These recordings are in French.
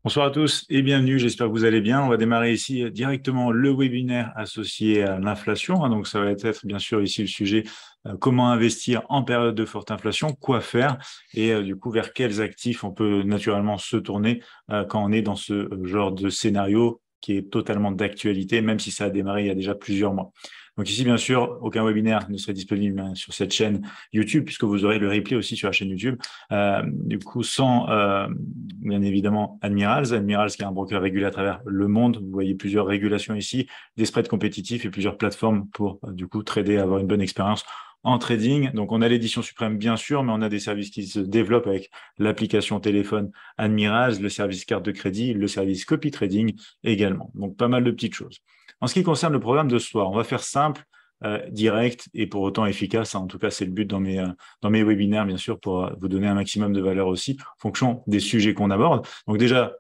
Bonsoir à tous et bienvenue, j'espère que vous allez bien. On va démarrer ici directement le webinaire associé à l'inflation. Donc ça va être bien sûr ici le sujet comment investir en période de forte inflation, quoi faire et du coup vers quels actifs on peut naturellement se tourner quand on est dans ce genre de scénario qui est totalement d'actualité, même si ça a démarré il y a déjà plusieurs mois. Donc ici, bien sûr, aucun webinaire ne serait disponible sur cette chaîne YouTube, puisque vous aurez le replay aussi sur la chaîne YouTube. Du coup, sans, bien évidemment, Admirals. Admirals, qui est un broker régulé à travers le monde. Vous voyez plusieurs régulations ici, des spreads compétitifs et plusieurs plateformes pour, du coup, trader, avoir une bonne expérience en trading. Donc, on a l'édition suprême, bien sûr, mais on a des services qui se développent avec l'application téléphone Admirals, le service carte de crédit, le service copy trading également. Donc, pas mal de petites choses. En ce qui concerne le programme de ce soir, on va faire simple, direct et pour autant efficace. En tout cas, c'est le but dans mes webinaires, bien sûr, pour vous donner un maximum de valeur aussi, en fonction des sujets qu'on aborde. Donc déjà,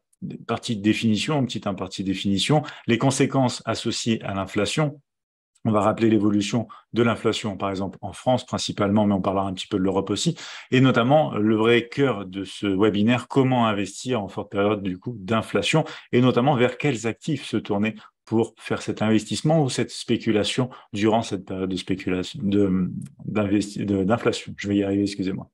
partie de définition, petite partie de définition, les conséquences associées à l'inflation. On va rappeler l'évolution de l'inflation, par exemple, en France principalement, mais on parlera un petit peu de l'Europe aussi, et notamment le vrai cœur de ce webinaire, comment investir en forte période du coup d'inflation, et notamment vers quels actifs se tourner pour faire cet investissement ou cette spéculation durant cette période de spéculation, d'inflation. Je vais y arriver, excusez-moi.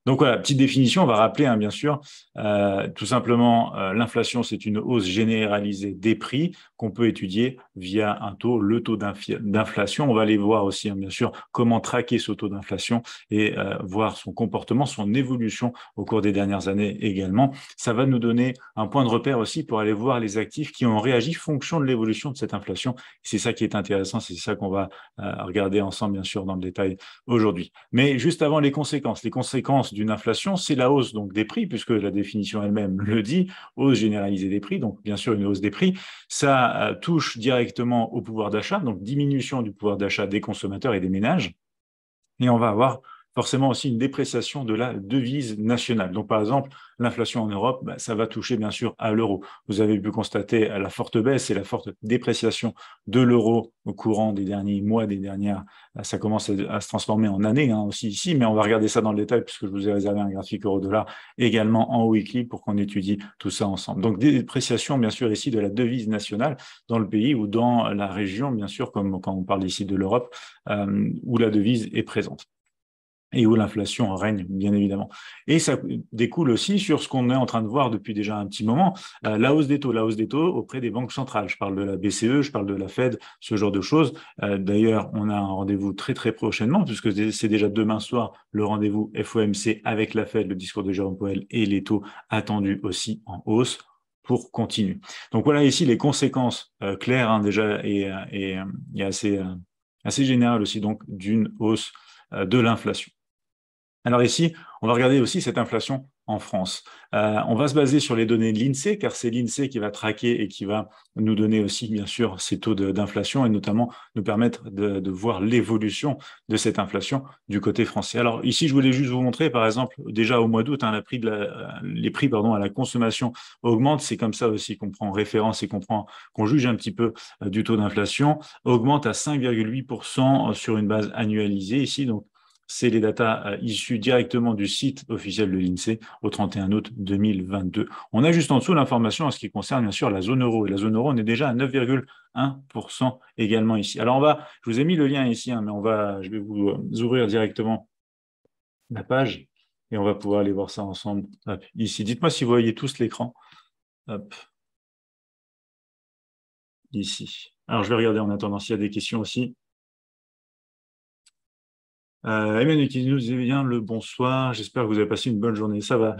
Donc voilà, petite définition, on va rappeler, bien sûr, tout simplement, l'inflation, c'est une hausse généralisée des prix qu'on peut étudier via un taux, le taux d'inflation. On va aller voir aussi, bien sûr, comment traquer ce taux d'inflation et voir son comportement, son évolution au cours des dernières années également. Ça va nous donner un point de repère aussi pour aller voir les actifs qui ont réagi fonction de l'évolution de cette inflation. C'est ça qui est intéressant, c'est ça qu'on va regarder ensemble, bien sûr, dans le détail aujourd'hui. Mais juste avant les conséquences d'une inflation, c'est la hausse donc des prix, puisque la définition elle-même le dit, hausse généralisée des prix, donc bien sûr une hausse des prix. Ça touche directement au pouvoir d'achat, donc diminution du pouvoir d'achat des consommateurs et des ménages. Et on va avoir forcément aussi une dépréciation de la devise nationale. Donc, par exemple, l'inflation en Europe, ça va toucher bien sûr à l'euro. Vous avez pu constater la forte baisse et la forte dépréciation de l'euro au courant des derniers mois, ça commence à se transformer en années aussi ici, mais on va regarder ça dans le détail puisque je vous ai réservé un graphique euro-dollar également en weekly pour qu'on étudie tout ça ensemble. Donc, dépréciation bien sûr ici de la devise nationale dans le pays ou dans la région, bien sûr, comme quand on parle ici de l'Europe, où la devise est présente et où l'inflation règne, bien évidemment. Et ça découle aussi sur ce qu'on est en train de voir depuis déjà un petit moment, la hausse des taux auprès des banques centrales. Je parle de la BCE, je parle de la Fed, ce genre de choses. D'ailleurs, on a un rendez-vous très, très prochainement, puisque c'est déjà demain soir le rendez-vous FOMC avec la Fed, le discours de Jérôme Powell et les taux attendus aussi en hausse pour continuer. Donc voilà ici les conséquences claires déjà et assez générales aussi donc d'une hausse de l'inflation. Alors ici, on va regarder aussi cette inflation en France. On va se baser sur les données de l'INSEE, car c'est l'INSEE qui va traquer et qui va nous donner aussi, bien sûr, ces taux d'inflation et notamment nous permettre de voir l'évolution de cette inflation du côté français. Alors ici, je voulais juste vous montrer, par exemple, déjà au mois d'août, les prix à la consommation augmentent. C'est comme ça aussi qu'on prend référence et qu'on juge un petit peu du taux d'inflation. Augmente à 5,8% sur une base annualisée ici, donc c'est les datas issues directement du site officiel de l'INSEE au 31 août 2022. On a juste en dessous l'information en ce qui concerne bien sûr la zone euro. Et la zone euro, on est déjà à 9,1% également ici. Alors je vous ai mis le lien ici, mais je vais vous ouvrir directement la page et on va pouvoir aller voir ça ensemble. Hop, ici, dites-moi si vous voyez tous l'écran. Hop, ici. Alors je vais regarder en attendant s'il y a des questions aussi. Emmanuel qui nous dit bien le bonsoir, j'espère que vous avez passé une bonne journée. Ça va,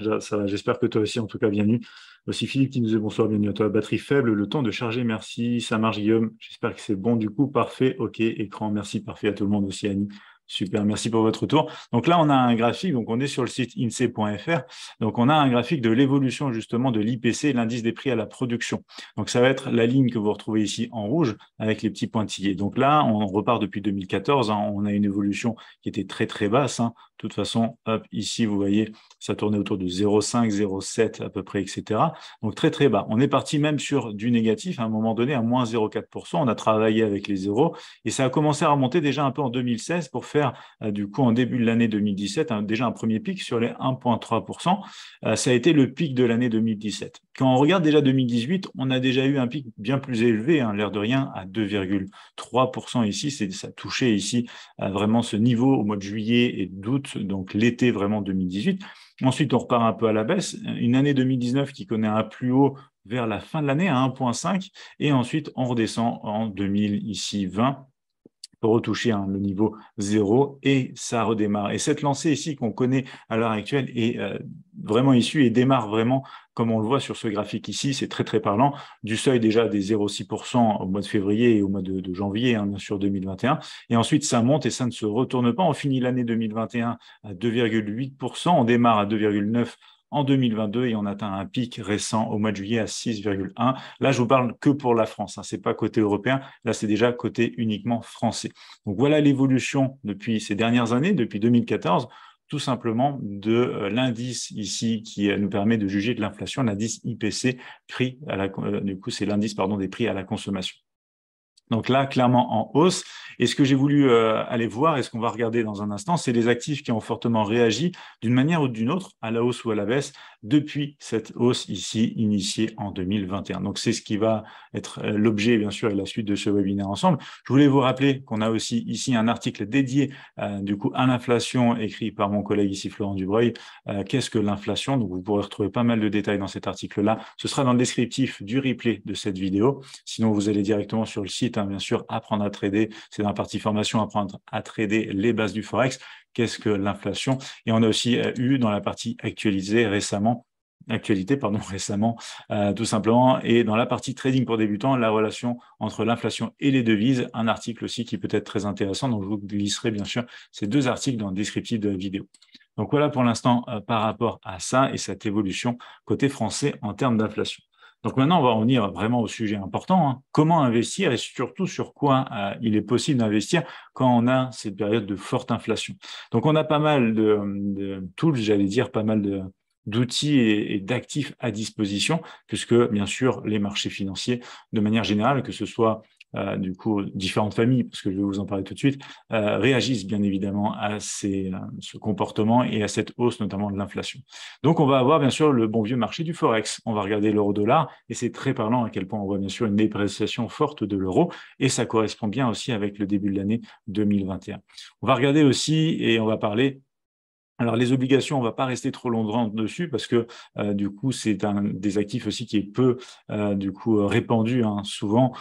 j'espère que toi aussi, en tout cas, bienvenue. Aussi Philippe qui nous dit bonsoir, bienvenue à toi. Batterie faible, le temps de charger, merci. Ça marche Guillaume, j'espère que c'est bon du coup, parfait, ok, écran, merci, parfait à tout le monde aussi Annie. Super, merci pour votre retour. Donc là, on a un graphique, donc on est sur le site INSEE.fr, donc on a un graphique de l'évolution justement de l'IPC, l'indice des prix à la production. Donc ça va être la ligne que vous retrouvez ici en rouge avec les petits pointillés. Donc là, on repart depuis 2014, on a une évolution qui était très très basse. De toute façon, hop, ici, vous voyez, ça tournait autour de 0,5, 0,7 à peu près, etc. Donc très très bas. On est parti même sur du négatif à un moment donné à moins 0,4%. On a travaillé avec les zéros et ça a commencé à remonter déjà un peu en 2016 pour faire faire du coup en début de l'année 2017, déjà un premier pic sur les 1,3%. Ça a été le pic de l'année 2017. Quand on regarde déjà 2018, on a déjà eu un pic bien plus élevé, l'air de rien, à 2,3% ici. Ça touchait ici vraiment ce niveau au mois de juillet et d'août, donc l'été vraiment 2018. Ensuite, on repart un peu à la baisse. Une année 2019 qui connaît un plus haut vers la fin de l'année à 1,5 et ensuite on redescend en 2020 pour retoucher le niveau 0 et ça redémarre. Et cette lancée ici qu'on connaît à l'heure actuelle est vraiment issue et démarre vraiment, comme on le voit sur ce graphique ici, c'est très très parlant, du seuil déjà des 0,6% au mois de février et au mois de janvier, bien sûr 2021. Et ensuite ça monte et ça ne se retourne pas. On finit l'année 2021 à 2,8%, on démarre à 2,9% en 2022 et on atteint un pic récent au mois de juillet à 6,1. Là, je vous parle que pour la France, c'est pas côté européen, là c'est déjà côté uniquement français. Donc voilà l'évolution depuis ces dernières années, depuis 2014, tout simplement de l'indice ici qui nous permet de juger de l'inflation, l'indice IPC, prix à du coup c'est l'indice des prix à la consommation. Donc là, clairement en hausse. Et ce que j'ai voulu aller voir et ce qu'on va regarder dans un instant, c'est les actifs qui ont fortement réagi d'une manière ou d'une autre, à la hausse ou à la baisse, depuis cette hausse ici initiée en 2021. Donc c'est ce qui va être l'objet, bien sûr, et la suite de ce webinaire ensemble. Je voulais vous rappeler qu'on a aussi ici un article dédié du coup à l'inflation, écrit par mon collègue ici, Florent Dubreuil. Qu'est-ce que l'inflation? Donc vous pourrez retrouver pas mal de détails dans cet article-là. Ce sera dans le descriptif du replay de cette vidéo. Sinon, vous allez directement sur le site, bien sûr, apprendre à trader. C'est dans la partie formation, apprendre à trader les bases du Forex. Qu'est-ce que l'inflation? Et on a aussi eu dans la partie actualité récemment, tout simplement, et dans la partie trading pour débutants, la relation entre l'inflation et les devises, un article aussi qui peut être très intéressant. Donc, je vous glisserai bien sûr ces deux articles dans le descriptif de la vidéo. Donc voilà pour l'instant par rapport à ça et cette évolution côté français en termes d'inflation. Donc maintenant, on va revenir vraiment au sujet important. Comment investir et surtout sur quoi il est possible d'investir quand on a cette période de forte inflation. Donc on a pas mal de tools, j'allais dire, pas mal d'outils et d'actifs à disposition, puisque bien sûr, les marchés financiers, de manière générale, que ce soit du coup différentes familles, parce que je vais vous en parler tout de suite, réagissent bien évidemment à ce comportement et à cette hausse notamment de l'inflation. Donc on va avoir bien sûr le bon vieux marché du Forex. On va regarder l'euro-dollar et c'est très parlant à quel point on voit bien sûr une dépréciation forte de l'euro et ça correspond bien aussi avec le début de l'année 2021. On va regarder aussi et on va parler. Alors, les obligations, on ne va pas rester trop longtemps dessus parce que, du coup, c'est un des actifs aussi qui est peu, du coup, répandu souvent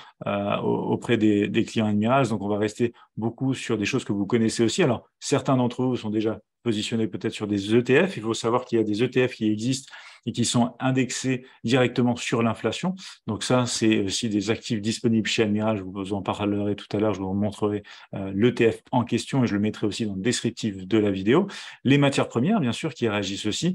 auprès des clients Admirals. Donc, on va rester beaucoup sur des choses que vous connaissez aussi. Alors, certains d'entre vous sont déjà positionnés peut-être sur des ETF. Il faut savoir qu'il y a des ETF qui existent et qui sont indexés directement sur l'inflation. Donc ça, c'est aussi des actifs disponibles chez Admiral. Je vous en parlerai tout à l'heure. Je vous montrerai l'ETF en question et je le mettrai aussi dans le descriptif de la vidéo. Les matières premières, bien sûr, qui réagissent aussi.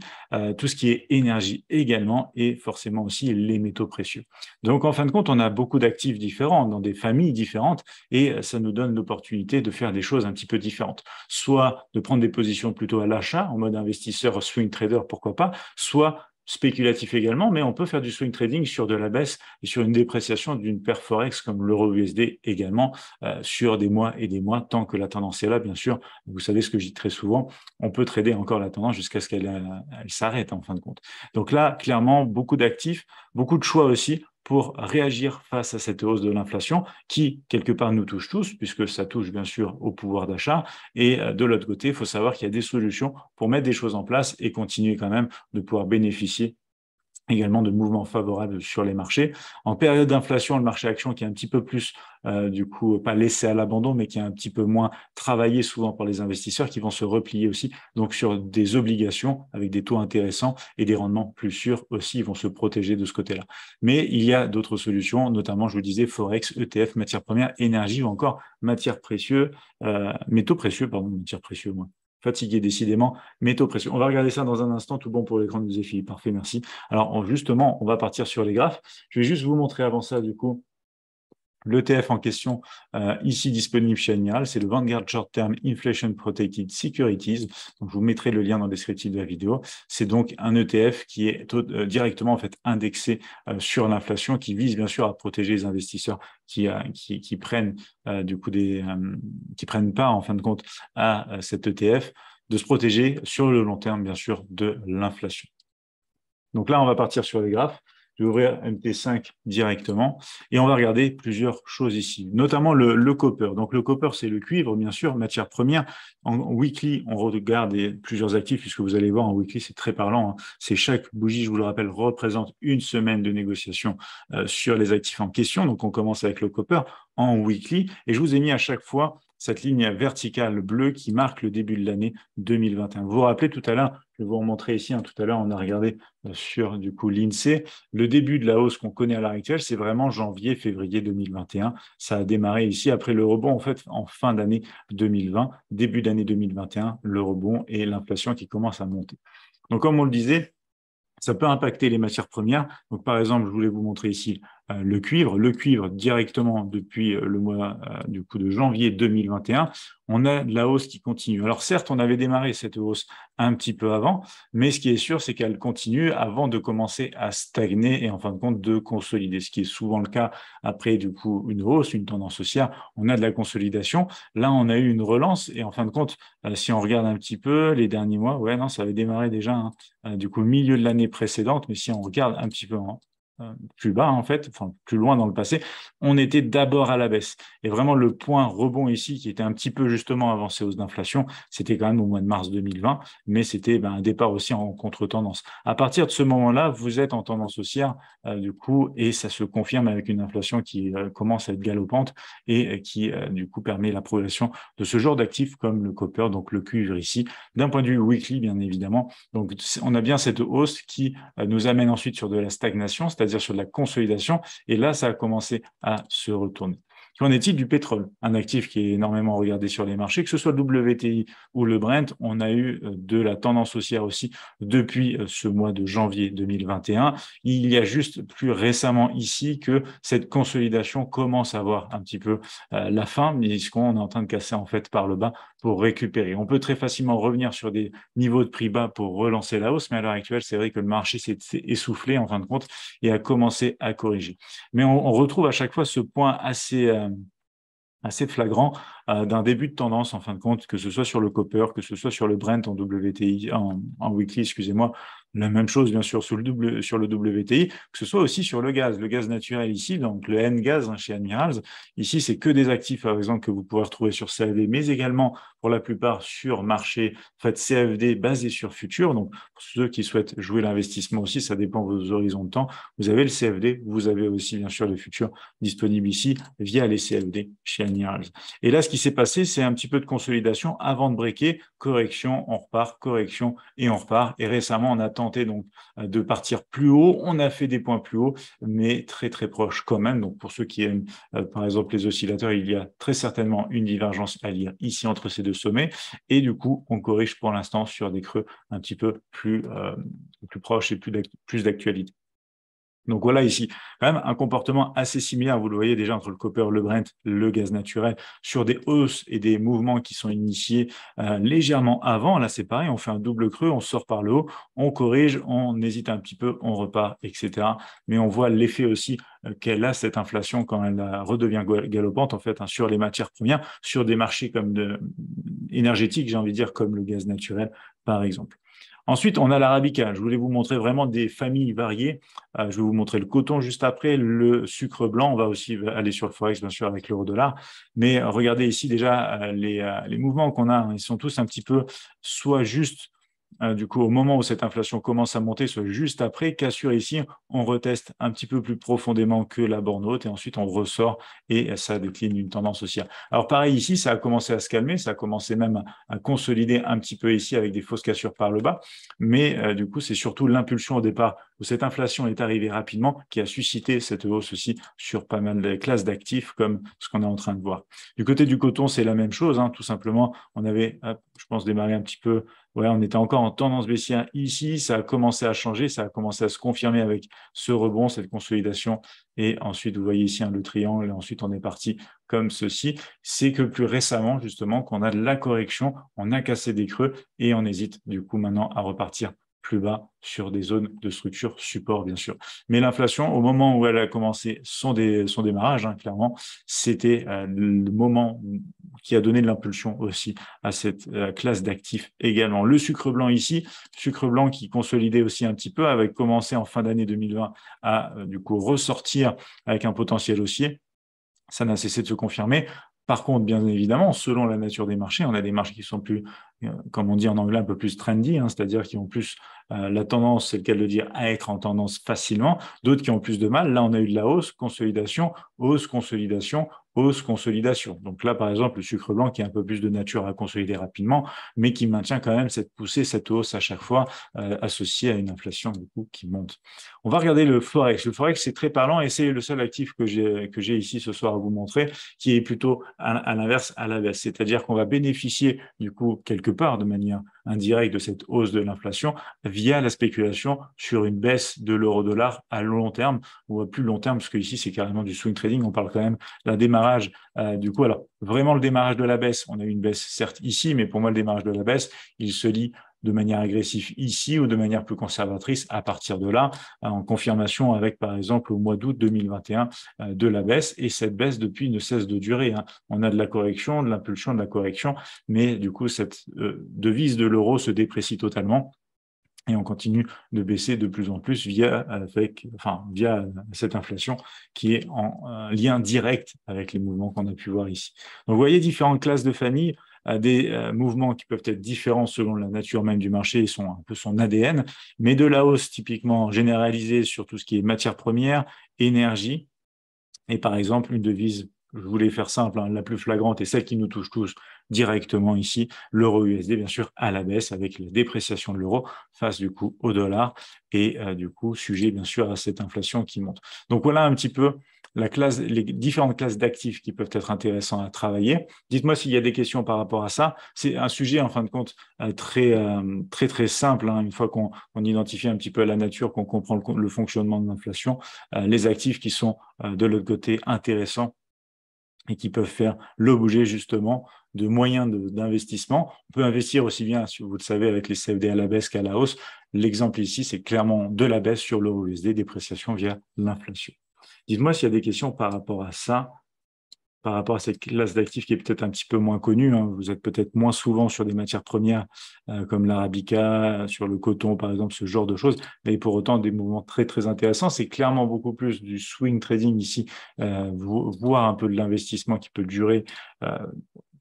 Tout ce qui est énergie également et forcément aussi les métaux précieux. Donc, en fin de compte, on a beaucoup d'actifs différents dans des familles différentes et ça nous donne l'opportunité de faire des choses un petit peu différentes. Soit de prendre des positions plutôt à l'achat, en mode investisseur swing trader, pourquoi pas, soit spéculatif également, mais on peut faire du swing trading sur de la baisse et sur une dépréciation d'une paire Forex comme l'euro USD également sur des mois et des mois, tant que la tendance est là, bien sûr. Vous savez ce que je dis très souvent, on peut trader encore la tendance jusqu'à ce qu'elle s'arrête en fin de compte. Donc là, clairement, beaucoup d'actifs, beaucoup de choix aussi pour réagir face à cette hausse de l'inflation qui, quelque part, nous touche tous, puisque ça touche bien sûr au pouvoir d'achat. Et de l'autre côté, il faut savoir qu'il y a des solutions pour mettre des choses en place et continuer quand même de pouvoir bénéficier également de mouvements favorables sur les marchés. En période d'inflation, le marché action qui est un petit peu plus, du coup, pas laissé à l'abandon, mais qui est un petit peu moins travaillé souvent par les investisseurs qui vont se replier aussi, donc sur des obligations avec des taux intéressants et des rendements plus sûrs aussi, ils vont se protéger de ce côté-là. Mais il y a d'autres solutions, notamment, je vous disais, Forex, ETF, matières premières, énergie ou encore matières précieuses, métaux précieux, pardon, matières précieuses, moi. Fatigué décidément, métaux précieux. On va regarder ça dans un instant, tout bon pour les grandes défis. Parfait, merci. Alors justement, on va partir sur les graphes. Je vais juste vous montrer avant ça, du coup, L'ETF en question, ici disponible chez Admiral, c'est le Vanguard Short Term Inflation Protected Securities. Donc, je vous mettrai le lien dans le descriptif de la vidéo. C'est donc un ETF qui est directement en fait indexé sur l'inflation, qui vise bien sûr à protéger les investisseurs qui prennent du coup qui prennent part en fin de compte à cet ETF, de se protéger sur le long terme bien sûr de l'inflation. Donc là, on va partir sur les graphes. Je vais ouvrir MT5 directement et on va regarder plusieurs choses ici, notamment le copper. Donc le copper, c'est le cuivre, bien sûr, matière première. En weekly, on regarde plusieurs actifs, puisque vous allez voir, en weekly, c'est très parlant. C'est chaque bougie, je vous le rappelle, représente une semaine de négociation sur les actifs en question. Donc on commence avec le copper en weekly et je vous ai mis à chaque fois cette ligne verticale bleue qui marque le début de l'année 2021. Vous vous rappelez tout à l'heure, je vais vous remontrer ici, tout à l'heure, on a regardé sur du coup l'INSEE. Le début de la hausse qu'on connaît à l'heure actuelle, c'est vraiment janvier-février 2021. Ça a démarré ici après le rebond en fait en fin d'année 2020, début d'année 2021, le rebond et l'inflation qui commence à monter. Donc comme on le disait, ça peut impacter les matières premières. Donc, par exemple, je voulais vous montrer ici le cuivre. Le cuivre, directement depuis le mois du coup de janvier 2021, on a de la hausse qui continue. Alors, certes, on avait démarré cette hausse un petit peu avant, mais ce qui est sûr, c'est qu'elle continue avant de commencer à stagner et en fin de compte de consolider. Ce qui est souvent le cas après du coup une hausse, une tendance haussière, on a de la consolidation. Là, on a eu une relance et en fin de compte, si on regarde un petit peu les derniers mois, ouais, non, ça avait démarré déjà du coup milieu de l'année précédente, mais si on regarde un petit peu plus bas en fait, enfin plus loin dans le passé, on était d'abord à la baisse. Et vraiment le point rebond ici, qui était un petit peu justement avant ces hausses d'inflation, c'était quand même au mois de mars 2020, mais c'était un départ aussi en contre-tendance. À partir de ce moment-là, vous êtes en tendance haussière du coup, et ça se confirme avec une inflation qui commence à être galopante et qui du coup permet la progression de ce genre d'actifs comme le copper, donc le cuivre ici, d'un point de vue weekly bien évidemment. Donc on a bien cette hausse qui nous amène ensuite sur de la stagnation, c'est-à-dire sur de la consolidation, et là ça a commencé à se retourner. Qu'en est-il du pétrole? Un actif qui est énormément regardé sur les marchés, que ce soit le WTI ou le Brent, on a eu de la tendance haussière aussi depuis ce mois de janvier 2021. Il y a juste plus récemment ici que cette consolidation commence à voir un petit peu la fin, puisqu'on est en train de casser en fait par le bas pour récupérer. On peut très facilement revenir sur des niveaux de prix bas pour relancer la hausse, mais à l'heure actuelle, c'est vrai que le marché s'est essoufflé en fin de compte et a commencé à corriger. Mais on retrouve à chaque fois ce point assez flagrant d'un début de tendance en fin de compte, que ce soit sur le copper, que ce soit sur le Brent en WTI, en weekly, excusez-moi, la même chose bien sûr sur le WTI, que ce soit aussi sur le gaz naturel ici, donc le N-Gaz chez Admirals. Ici, c'est que des actifs, par exemple, que vous pouvez retrouver sur CFD, mais également pour la plupart sur marché en fait, CFD basé sur futur. Donc, pour ceux qui souhaitent jouer l'investissement aussi, ça dépend de vos horizons de temps. Vous avez le CFD, vous avez aussi bien sûr le futur disponible ici via les CFD chez Admirals. Et là, ce qui s'est passé, c'est un petit peu de consolidation avant de breaker, correction, on repart, correction et on repart. Et récemment, on a tenté donc de partir plus haut. On a fait des points plus hauts, mais très très proches quand même. Donc pour ceux qui aiment par exemple les oscillateurs, il y a très certainement une divergence à lire ici entre ces deux sommets. Et du coup, on corrige pour l'instant sur des creux un petit peu plus proches et plus d'actualité. Donc voilà ici, quand même un comportement assez similaire, vous le voyez déjà entre le copper, le Brent, le gaz naturel, sur des hausses et des mouvements qui sont initiés légèrement avant. Là, c'est pareil, on fait un double creux, on sort par le haut, on corrige, on hésite un petit peu, on repart, etc. Mais on voit l'effet aussi qu'elle a cette inflation quand elle redevient galopante, en fait, sur les matières premières, sur des marchés comme énergétiques, j'ai envie de dire, comme le gaz naturel, par exemple. Ensuite, on a l'arabica. Je voulais vous montrer vraiment des familles variées. Je vais vous montrer le coton juste après, le sucre blanc. On va aussi aller sur le forex, bien sûr, avec l'euro-dollar. Mais regardez ici déjà les mouvements qu'on a. Ils sont tous un petit peu soit juste du coup, au moment où cette inflation commence à monter, soit juste après, cassure ici, on reteste un petit peu plus profondément que la borne haute et ensuite on ressort et ça décline une tendance haussière. Alors pareil ici, ça a commencé à se calmer, ça a commencé même à consolider un petit peu ici avec des fausses cassures par le bas, mais du coup, c'est surtout l'impulsion au départ où cette inflation est arrivée rapidement qui a suscité cette hausse aussi sur pas mal de classes d'actifs comme ce qu'on est en train de voir. Du côté du coton, c'est la même chose, tout simplement, on avait je pense, démarrer un petit peu. Ouais, on était encore en tendance baissière ici. Ça a commencé à changer. Ça a commencé à se confirmer avec ce rebond, cette consolidation. Et ensuite, vous voyez ici le triangle. Et ensuite, on est parti comme ceci. C'est que plus récemment, justement, qu'on a de la correction. On a cassé des creux et on hésite, du coup, maintenant à repartir plus bas sur des zones de structure support, bien sûr. Mais l'inflation, au moment où elle a commencé son démarrage, clairement, c'était le moment qui a donné de l'impulsion aussi à cette classe d'actifs également. Le sucre blanc ici, sucre blanc qui consolidait aussi un petit peu, avait commencé en fin d'année 2020 à du coup ressortir avec un potentiel haussier. Ça n'a cessé de se confirmer. Par contre, bien évidemment, selon la nature des marchés, on a des marchés qui sont plus, comme on dit en anglais, un peu plus trendy, c'est-à-dire qui ont plus la tendance, c'est le cas de le dire, à être en tendance facilement, d'autres qui ont plus de mal. Là, on a eu de la hausse, consolidation, hausse, consolidation, hausse, consolidation. Donc là, par exemple, le sucre blanc qui a un peu plus de nature à consolider rapidement, mais qui maintient quand même cette poussée, cette hausse à chaque fois, associée à une inflation du coup qui monte. On va regarder le Forex. Le Forex, c'est très parlant et c'est le seul actif que j'ai ici ce soir à vous montrer, qui est plutôt à l'inverse, à la baisse. C'est-à-dire qu'on va bénéficier du coup quelque part de manière indirecte de cette hausse de l'inflation via la spéculation sur une baisse de l'euro-dollar à long terme ou à plus long terme, parce que ici c'est carrément du swing trading. On parle quand même d'un démarrage du coup. Alors vraiment le démarrage de la baisse, on a eu une baisse certes ici, mais pour moi le démarrage de la baisse, il se lie de manière agressive ici ou de manière plus conservatrice à partir de là, en confirmation avec, par exemple, au mois d'août 2021 de la baisse. Et cette baisse, depuis, ne cesse de durer. On a de la correction, de l'impulsion, de la correction, mais du coup, cette devise de l'euro se déprécie totalement. Et on continue de baisser de plus en plus via cette inflation qui est en lien direct avec les mouvements qu'on a pu voir ici. Donc, vous voyez différentes classes de familles, des mouvements qui peuvent être différents selon la nature même du marché et un peu son ADN, mais de la hausse typiquement généralisée sur tout ce qui est matières premières, énergie, et par exemple une devise, je voulais faire simple, la plus flagrante et celle qui nous touche tous directement ici, l'euro USD bien sûr à la baisse avec la dépréciation de l'euro face du coup au dollar et du coup sujet bien sûr à cette inflation qui monte. Donc voilà un petit peu les différentes classes d'actifs qui peuvent être intéressants à travailler. Dites-moi s'il y a des questions par rapport à ça. C'est un sujet en fin de compte très simple. Une fois qu'on identifie un petit peu la nature, qu'on comprend le fonctionnement de l'inflation, les actifs qui sont de l'autre côté intéressants et qui peuvent faire l'objet justement de moyens d'investissement. On peut investir aussi bien, si vous le savez, avec les CFD à la baisse qu'à la hausse. L'exemple ici, c'est clairement de la baisse sur l'euro USD, dépréciation via l'inflation. Dites-moi s'il y a des questions par rapport à ça, par rapport à cette classe d'actifs qui est peut-être un petit peu moins connue. Vous êtes peut-être moins souvent sur des matières premières comme l'arabica, sur le coton, par exemple, ce genre de choses. Mais pour autant, des mouvements très intéressants. C'est clairement beaucoup plus du swing trading ici, voire un peu de l'investissement qui peut durer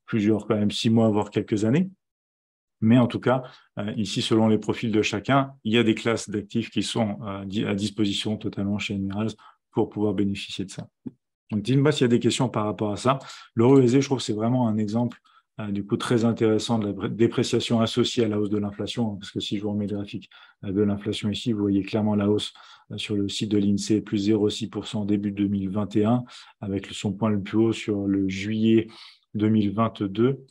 plusieurs, quand même 6 mois, voire quelques années. Mais en tout cas, ici, selon les profils de chacun, il y a des classes d'actifs qui sont à disposition totalement chez Emerald pour pouvoir bénéficier de ça. Donc, dites-moi s'il y a des questions par rapport à ça. L'euro USD, je trouve que c'est vraiment un exemple du coup très intéressant de la dépréciation associée à la hausse de l'inflation, parce que si je vous remets le graphique de l'inflation ici, vous voyez clairement la hausse sur le site de l'INSEE, plus 0,6% début 2021, avec son point le plus haut sur le juillet 2022.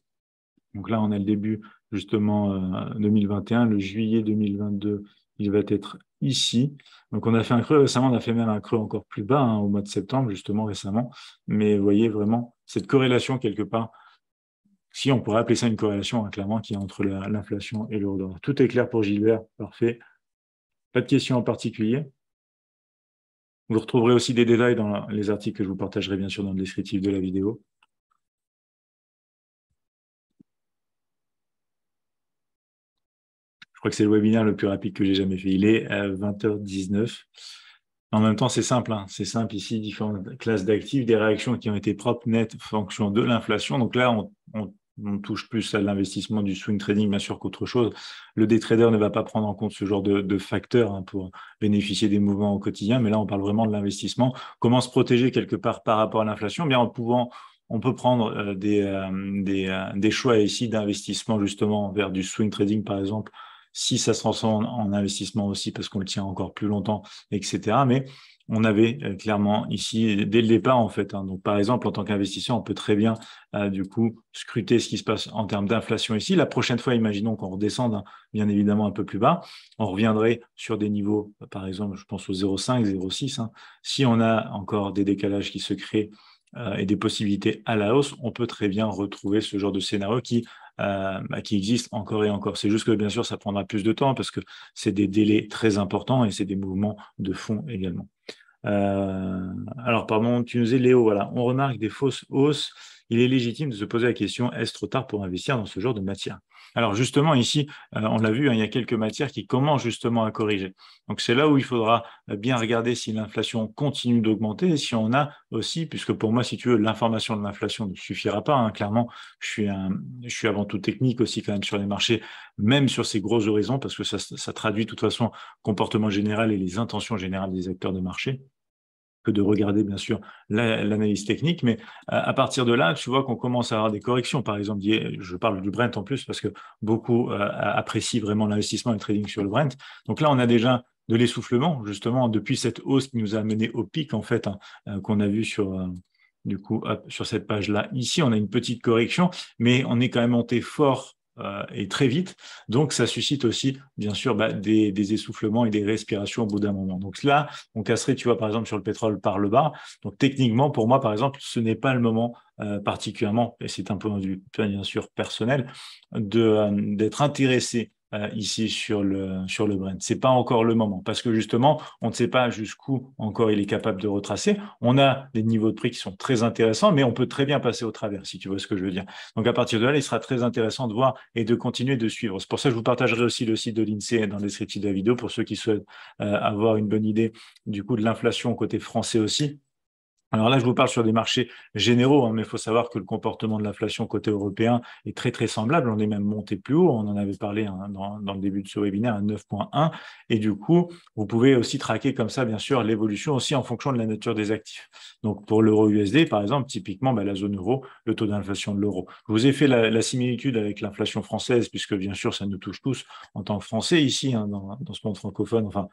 Donc là, on a le début justement 2021, le juillet 2022, il va être ici. Donc on a fait un creux récemment, on a fait même un creux encore plus bas au mois de septembre, justement récemment. Mais vous voyez vraiment cette corrélation quelque part, si on pourrait appeler ça une corrélation, clairement, qui est entre l'inflation et l'euro-dollar. Tout est clair pour Gilbert, parfait. Pas de questions en particulier. Vous retrouverez aussi des détails dans les articles que je vous partagerai bien sûr dans le descriptif de la vidéo. Je crois que c'est le webinaire le plus rapide que j'ai jamais fait. Il est à 20h19. En même temps, c'est simple. C'est simple ici, différentes classes d'actifs, des réactions qui ont été propres, nettes, fonction de l'inflation. Donc là, on touche plus à l'investissement du swing trading, bien sûr, qu'autre chose. Le day trader ne va pas prendre en compte ce genre de facteurs pour bénéficier des mouvements au quotidien. Mais là, on parle vraiment de l'investissement. Comment se protéger quelque part par rapport à l'inflation? Bien, on peut prendre des choix ici d'investissement justement vers du swing trading, par exemple, si ça se transforme en investissement aussi parce qu'on le tient encore plus longtemps, etc. Mais on avait clairement ici, dès le départ, en fait. Donc, par exemple, en tant qu'investisseur, on peut très bien, du coup, scruter ce qui se passe en termes d'inflation ici. La prochaine fois, imaginons qu'on redescende, bien évidemment, un peu plus bas. On reviendrait sur des niveaux, par exemple, je pense au 0,5, 0,6. Si on a encore des décalages qui se créent et des possibilités à la hausse, on peut très bien retrouver ce genre de scénario qui existe encore et encore. C'est juste que, bien sûr, ça prendra plus de temps parce que c'est des délais très importants et c'est des mouvements de fond également. Alors, pardon, tu nous disais, Léo, voilà, on remarque des fausses hausses. Il est légitime de se poser la question, est-ce trop tard pour investir dans ce genre de matière? Alors, justement, ici, on l'a vu, il y a quelques matières qui commencent justement à corriger. Donc, c'est là où il faudra bien regarder si l'inflation continue d'augmenter et si on a aussi, puisque pour moi, si tu veux, l'information de l'inflation ne suffira pas. Clairement, je suis avant tout technique aussi quand même sur les marchés, même sur ces gros horizons, parce que ça traduit de toute façon comportement général et les intentions générales des acteurs de marché que de regarder, bien sûr, l'analyse technique. Mais à partir de là, tu vois qu'on commence à avoir des corrections. Par exemple, je parle du Brent en plus parce que beaucoup apprécient vraiment l'investissement et le trading sur le Brent. Donc là, on a déjà de l'essoufflement, justement, depuis cette hausse qui nous a amené au pic, en fait, qu'on a vu du coup, sur cette page-là. Ici, on a une petite correction, mais on est quand même monté fort et très vite. Donc, ça suscite aussi, bien sûr, des essoufflements et des respirations au bout d'un moment. Donc là, on casserait, tu vois, par exemple, sur le pétrole par le bas. Donc, techniquement, pour moi, par exemple, ce n'est pas le moment particulièrement, et c'est un point de vue, bien sûr, personnel, d'être intéressé ici sur le Brent. C'est pas encore le moment parce que justement, on ne sait pas jusqu'où encore il est capable de retracer. On a des niveaux de prix qui sont très intéressants, mais on peut très bien passer au travers, si tu vois ce que je veux dire. Donc, à partir de là, il sera très intéressant de voir et de continuer de suivre. C'est pour ça que je vous partagerai aussi le site de l'INSEE dans le descriptif de la vidéo pour ceux qui souhaitent avoir une bonne idée du coup de l'inflation côté français aussi. Alors là, je vous parle sur des marchés généraux, mais il faut savoir que le comportement de l'inflation côté européen est très, très semblable. On est même monté plus haut. On en avait parlé dans le début de ce webinaire à 9,1. Et du coup, vous pouvez aussi traquer comme ça, bien sûr, l'évolution aussi en fonction de la nature des actifs. Donc, pour l'euro USD, par exemple, typiquement, la zone euro, le taux d'inflation de l'euro. Je vous ai fait la similitude avec l'inflation française, puisque bien sûr, ça nous touche tous en tant que Français ici, dans ce monde francophone. Enfin,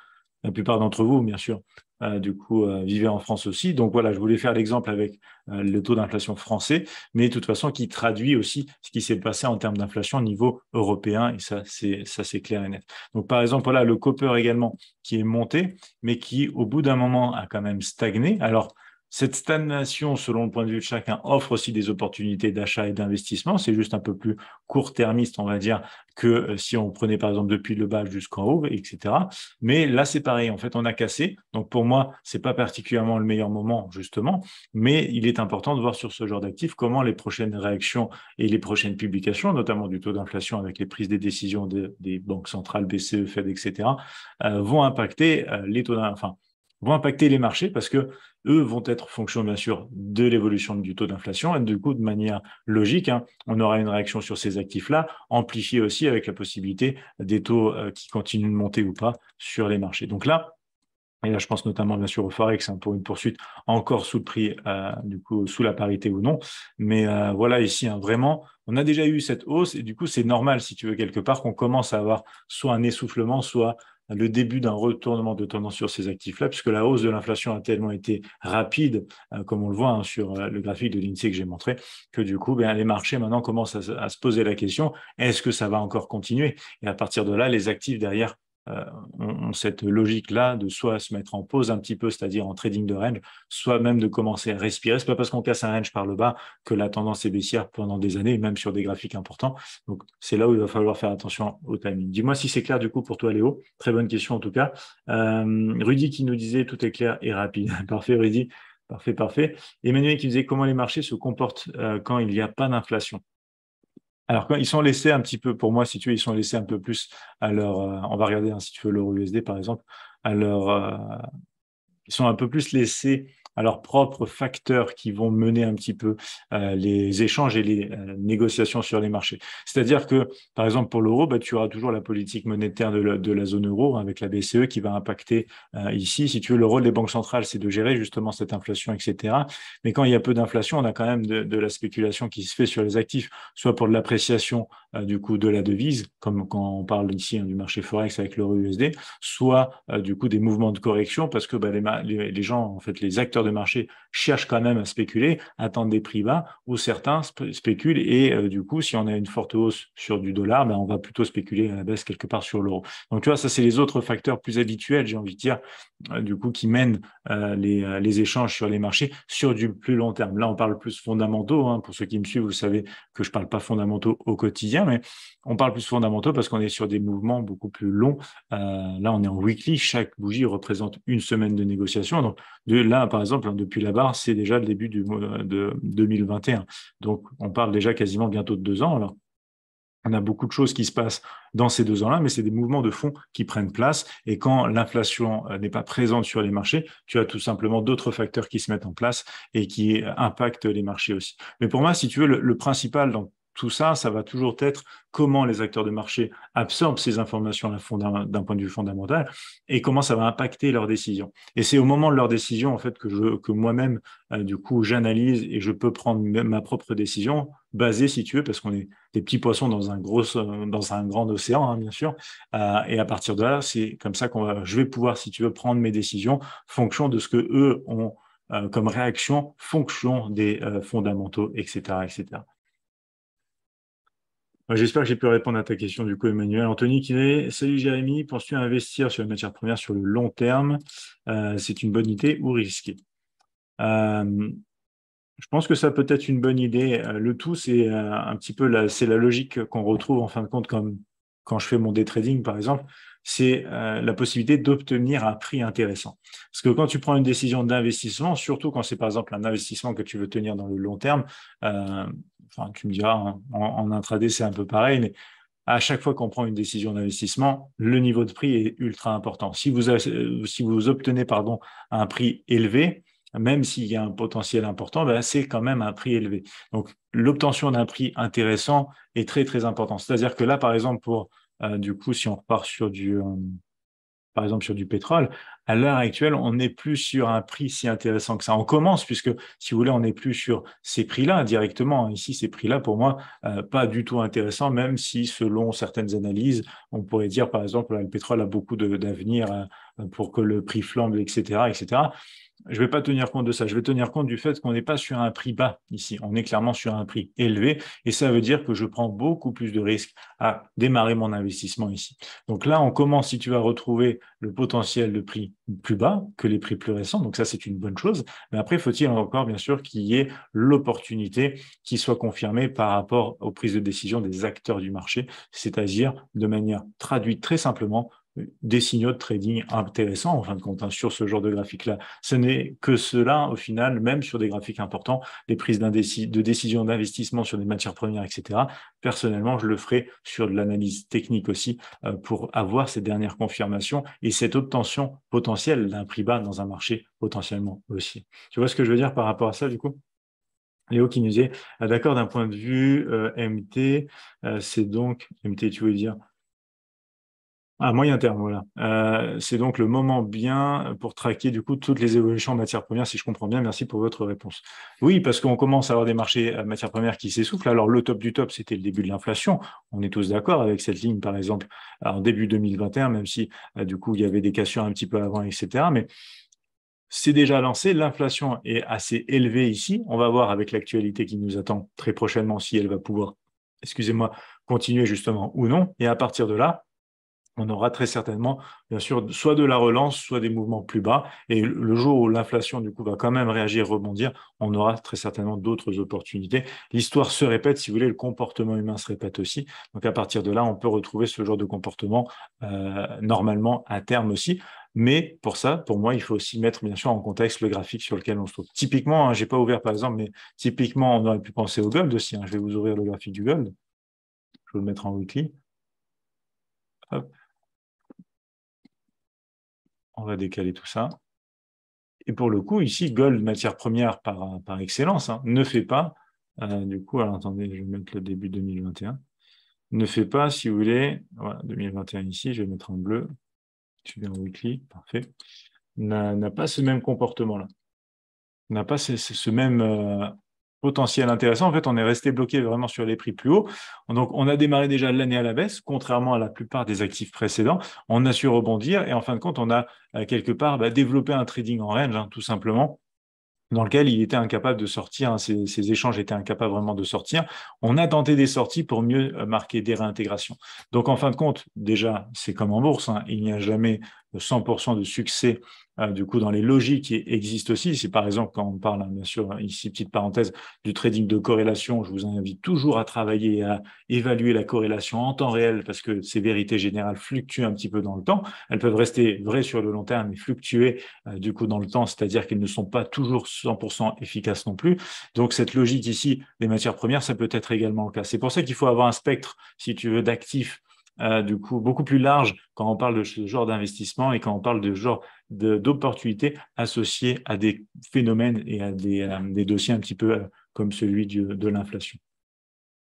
la plupart d'entre vous, bien sûr, vivez en France aussi. Donc voilà, je voulais faire l'exemple avec le taux d'inflation français, mais de toute façon, qui traduit aussi ce qui s'est passé en termes d'inflation au niveau européen, et ça, c'est clair et net. Donc par exemple, voilà, le copper également, qui est monté, mais qui, au bout d'un moment, a quand même stagné. Alors, cette stagnation, selon le point de vue de chacun, offre aussi des opportunités d'achat et d'investissement. C'est juste un peu plus court-termiste, on va dire, que si on prenait par exemple depuis le bas jusqu'en haut, etc. Mais là, c'est pareil. En fait, on a cassé. Donc, pour moi, c'est pas particulièrement le meilleur moment, justement. Mais il est important de voir sur ce genre d'actifs comment les prochaines réactions et les prochaines publications, notamment du taux d'inflation avec les prises des décisions des banques centrales, BCE, Fed, etc., vont impacter vont impacter les marchés parce que eux vont être fonction, bien sûr, de l'évolution du taux d'inflation et du coup, de manière logique, on aura une réaction sur ces actifs-là, amplifiée aussi avec la possibilité des taux qui continuent de monter ou pas sur les marchés. Donc là, et là, je pense notamment bien sûr au Forex pour une poursuite encore sous le prix, du coup, sous la parité ou non. Mais voilà, ici, vraiment, on a déjà eu cette hausse et du coup, c'est normal, si tu veux, quelque part, qu'on commence à avoir soit un essoufflement, soit le début d'un retournement de tendance sur ces actifs-là, puisque la hausse de l'inflation a tellement été rapide, comme on le voit sur le graphique de l'INSEE que j'ai montré, que du coup, les marchés maintenant commencent à se poser la question, est-ce que ça va encore continuer? Et à partir de là, les actifs derrière ont cette logique-là de soit se mettre en pause un petit peu, c'est-à-dire en trading de range, soit même de commencer à respirer. C'est pas parce qu'on casse un range par le bas que la tendance est baissière pendant des années, même sur des graphiques importants. Donc, c'est là où il va falloir faire attention au timing. Dis-moi si c'est clair du coup pour toi, Léo. Très bonne question en tout cas. Rudy qui nous disait tout est clair et rapide. Parfait, Rudy. Parfait, parfait. Emmanuel qui disait comment les marchés se comportent quand il n'y a pas d'inflation. Alors, quand ils sont laissés un petit peu, pour moi, si tu veux, ils sont laissés un peu plus à leur. On va regarder, si tu veux, l'euro USD, par exemple, à leur. Ils sont un peu plus laissés à leurs propres facteurs qui vont mener un petit peu les échanges et les négociations sur les marchés. C'est-à-dire que, par exemple, pour l'euro, bah, tu auras toujours la politique monétaire de la zone euro avec la BCE qui va impacter ici. Si tu veux, le rôle des banques centrales, c'est de gérer justement cette inflation, etc. Mais quand il y a peu d'inflation, on a quand même de la spéculation qui se fait sur les actifs, soit pour de l'appréciation du coût de la devise, comme quand on parle ici du marché Forex avec l'euro USD, soit du coup des mouvements de correction parce que bah, les gens, en fait, les acteurs de marché cherchent quand même à spéculer, attendent des prix bas, ou certains spéculent et du coup, si on a une forte hausse sur du dollar, bah, on va plutôt spéculer à la baisse quelque part sur l'euro. Donc tu vois, ça c'est les autres facteurs plus habituels, j'ai envie de dire, du coup, qui mènent les échanges sur les marchés sur du plus long terme. Là, on parle plus fondamentaux. Hein. Pour ceux qui me suivent, vous savez que je ne parle pas fondamentaux au quotidien, mais on parle plus fondamentaux parce qu'on est sur des mouvements beaucoup plus longs. Là, on est en weekly. Chaque bougie représente une semaine de négociation. Donc, là, par exemple, hein, depuis la barre, c'est déjà le début de 2021. Donc, on parle déjà quasiment bientôt de 2 ans. Alors, on a beaucoup de choses qui se passent dans ces 2 ans-là, mais c'est des mouvements de fonds qui prennent place. Et quand l'inflation n'est pas présente sur les marchés, tu as tout simplement d'autres facteurs qui se mettent en place et qui impactent les marchés aussi. Mais pour moi, si tu veux, le principal dans tout ça, ça va toujours être comment les acteurs de marché absorbent ces informations d'un point de vue fondamental et comment ça va impacter leurs décisions. Et c'est au moment de leurs décisions, en fait, que moi-même, du coup, j'analyse et je peux prendre ma propre décision basée, si tu veux, parce qu'on est des petits poissons dans dans un grand océan, hein, bien sûr. Et à partir de là, c'est comme ça je vais pouvoir, si tu veux, prendre mes décisions fonction de ce que eux ont comme réaction, fonction des fondamentaux, etc., etc. J'espère que j'ai pu répondre à ta question du coup, Emmanuel. Anthony qui dit, salut Jérémy, penses-tu investir sur les matières premières sur le long terme? C'est une bonne idée ou risqué? Euh, je pense que ça peut être une bonne idée. Le tout, c'est un petit peu c'est la logique qu'on retrouve en fin de compte comme quand je fais mon day trading, par exemple, c'est la possibilité d'obtenir un prix intéressant. Parce que quand tu prends une décision d'investissement, surtout quand c'est par exemple un investissement que tu veux tenir dans le long terme, euh, enfin, tu me diras, hein, en intraday, c'est un peu pareil, mais à chaque fois qu'on prend une décision d'investissement, le niveau de prix est ultra important. Si vous obtenez un prix élevé, même s'il y a un potentiel important, ben, c'est quand même un prix élevé. Donc, l'obtention d'un prix intéressant est très, très important. C'est-à-dire que là, par exemple, du coup, si on repart par exemple sur du pétrole, à l'heure actuelle, on n'est plus sur un prix si intéressant que ça. On commence, puisque si vous voulez, on n'est plus sur ces prix-là directement. Ici, ces prix-là, pour moi, pas du tout intéressants, même si selon certaines analyses, on pourrait dire, par exemple, le pétrole a beaucoup d'avenir pour que le prix flambe, etc., etc. Je ne vais pas tenir compte de ça. Je vais tenir compte du fait qu'on n'est pas sur un prix bas ici. On est clairement sur un prix élevé et ça veut dire que je prends beaucoup plus de risques à démarrer mon investissement ici. Donc là, on commence, si tu vas retrouver le potentiel de prix plus bas que les prix plus récents. Donc ça, c'est une bonne chose. Mais après, faut-il encore, bien sûr, qu'il y ait l'opportunité qui soit confirmée par rapport aux prises de décision des acteurs du marché, c'est-à-dire de manière traduite très simplement des signaux de trading intéressants, en fin de compte, hein, sur ce genre de graphique-là. Ce n'est que cela, au final, même sur des graphiques importants, les prises de décision d'investissement sur des matières premières, etc. Personnellement, je le ferai sur de l'analyse technique aussi pour avoir ces dernières confirmations et cette obtention potentielle d'un prix bas dans un marché potentiellement aussi. Tu vois ce que je veux dire par rapport à ça, du coup? Léo qui nous disait, d'accord, d'un point de vue MT, c'est donc, MT, tu veux dire à moyen terme, voilà. C'est donc le moment bien pour traquer du coup toutes les évolutions en matières premières, si je comprends bien. Merci pour votre réponse. Oui, parce qu'on commence à avoir des marchés à matières premières qui s'essoufflent. Alors le top du top, c'était le début de l'inflation. On est tous d'accord avec cette ligne, par exemple, en début 2021, même si du coup il y avait des cassures un petit peu avant, etc. Mais c'est déjà lancé. L'inflation est assez élevée ici. On va voir avec l'actualité qui nous attend très prochainement si elle va pouvoir, excusez-moi, continuer justement ou non. Et à partir de là, on aura très certainement, bien sûr, soit de la relance, soit des mouvements plus bas. Et le jour où l'inflation, du coup, va quand même réagir, rebondir, on aura très certainement d'autres opportunités. L'histoire se répète, si vous voulez, le comportement humain se répète aussi. Donc, à partir de là, on peut retrouver ce genre de comportement normalement à terme aussi. Mais pour ça, pour moi, il faut aussi mettre, bien sûr, en contexte le graphique sur lequel on se trouve. Typiquement, hein, je n'ai pas ouvert, par exemple, mais typiquement, on aurait pu penser au gold aussi. Hein. Je vais vous ouvrir le graphique du gold. Je vais le mettre en weekly. Hop. On va décaler tout ça. Et pour le coup, ici, gold, matière première par excellence, hein, ne fait pas, du coup, alors attendez, je vais mettre le début 2021, ne fait pas, si vous voulez, voilà, 2021 ici, je vais mettre en bleu, je vais en weekly, parfait, n'a pas ce même comportement-là, n'a pas ce même potentiel intéressant. En fait, on est resté bloqué vraiment sur les prix plus hauts. Donc, on a démarré déjà l'année à la baisse, contrairement à la plupart des actifs précédents. On a su rebondir et en fin de compte, on a quelque part développé un trading en range, hein, tout simplement, dans lequel il était incapable de sortir, hein, ces échanges étaient incapables vraiment de sortir. On a tenté des sorties pour mieux marquer des réintégrations. Donc, en fin de compte, déjà, c'est comme en bourse, hein, il n'y a jamais 100% de succès du coup dans les logiques qui existent aussi. C'est par exemple quand on parle, hein, bien sûr, ici, petite parenthèse, du trading de corrélation, je vous invite toujours à travailler et à évaluer la corrélation en temps réel parce que ces vérités générales fluctuent un petit peu dans le temps. Elles peuvent rester vraies sur le long terme mais fluctuer du coup dans le temps, c'est-à-dire qu'elles ne sont pas toujours 100% efficaces non plus. Donc cette logique ici, les matières premières, ça peut être également le cas. C'est pour ça qu'il faut avoir un spectre, si tu veux, d'actifs du coup beaucoup plus large quand on parle de ce genre d'investissement et quand on parle de genre d'opportunités associées à des phénomènes et à des dossiers un petit peu comme celui de l'inflation.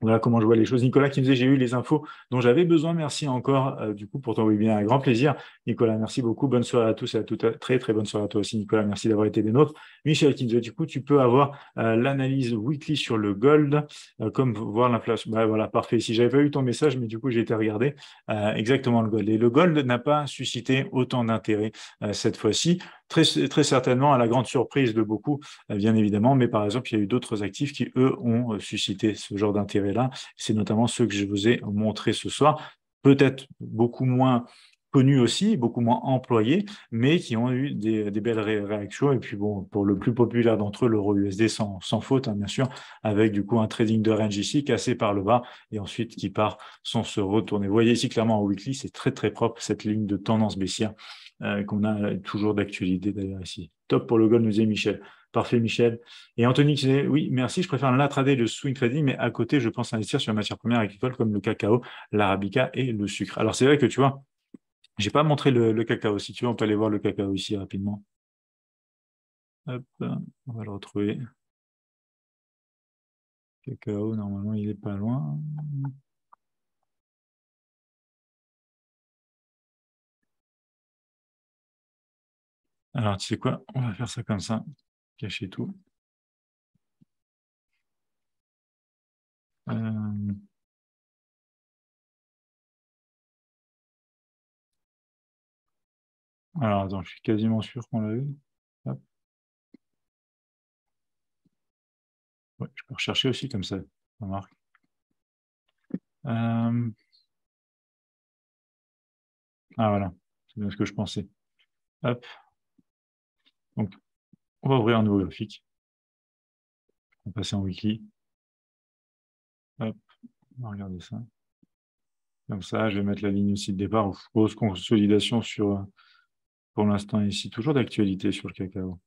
Voilà comment je vois les choses. Nicolas qui me disait, j'ai eu les infos dont j'avais besoin. Merci encore du coup pour ton webinaire. Un grand plaisir. Nicolas, merci beaucoup. Bonne soirée à tous et à toutes. Très, très bonne soirée à toi aussi, Nicolas. Merci d'avoir été des nôtres. Michel qui me disait, du coup, tu peux avoir l'analyse weekly sur le gold, comme voir l'inflation. Bah, voilà, parfait. Si j'avais pas eu ton message, mais du coup, j'ai été regarder exactement le gold. Et le gold n'a pas suscité autant d'intérêt cette fois-ci. Très, très certainement, à la grande surprise de beaucoup, bien évidemment, mais par exemple, il y a eu d'autres actifs qui, eux, ont suscité ce genre d'intérêt-là. C'est notamment ceux que je vous ai montrés ce soir, peut-être beaucoup moins connus aussi, beaucoup moins employés, mais qui ont eu des belles réactions. Et puis bon, pour le plus populaire d'entre eux, l'euro USD sans faute, hein, bien sûr, avec du coup un trading de range ici, cassé par le bas, et ensuite qui part sans se retourner. Vous voyez ici clairement en weekly, c'est très très propre cette ligne de tendance baissière qu'on a toujours d'actualité d'ailleurs ici. Top pour le gold, nous disait Michel. Parfait, Michel. Et Anthony qui disait, oui, merci, je préfère l'intraday, le swing trading, mais à côté, je pense investir sur les matières premières agricoles comme le cacao, l'arabica et le sucre. Alors, c'est vrai que tu vois, j'ai pas montré le cacao. Si tu veux, on peut aller voir le cacao ici rapidement. Hop, on va le retrouver. Cacao, normalement, il est pas loin. Alors, tu sais quoi? On va faire ça comme ça. Cacher tout. Euh, Alors, attends, je suis quasiment sûr qu'on l'a eu. Hop. Ouais, je peux rechercher aussi comme ça. Remarque. Euh, Ah, voilà. C'est bien ce que je pensais. Hop. Donc, on va ouvrir un nouveau graphique. On va passer en weekly. Hop. On va regarder ça. Comme ça, je vais mettre la ligne aussi de départ. Grosse consolidation pour l'instant ici. Toujours d'actualité sur le cacao.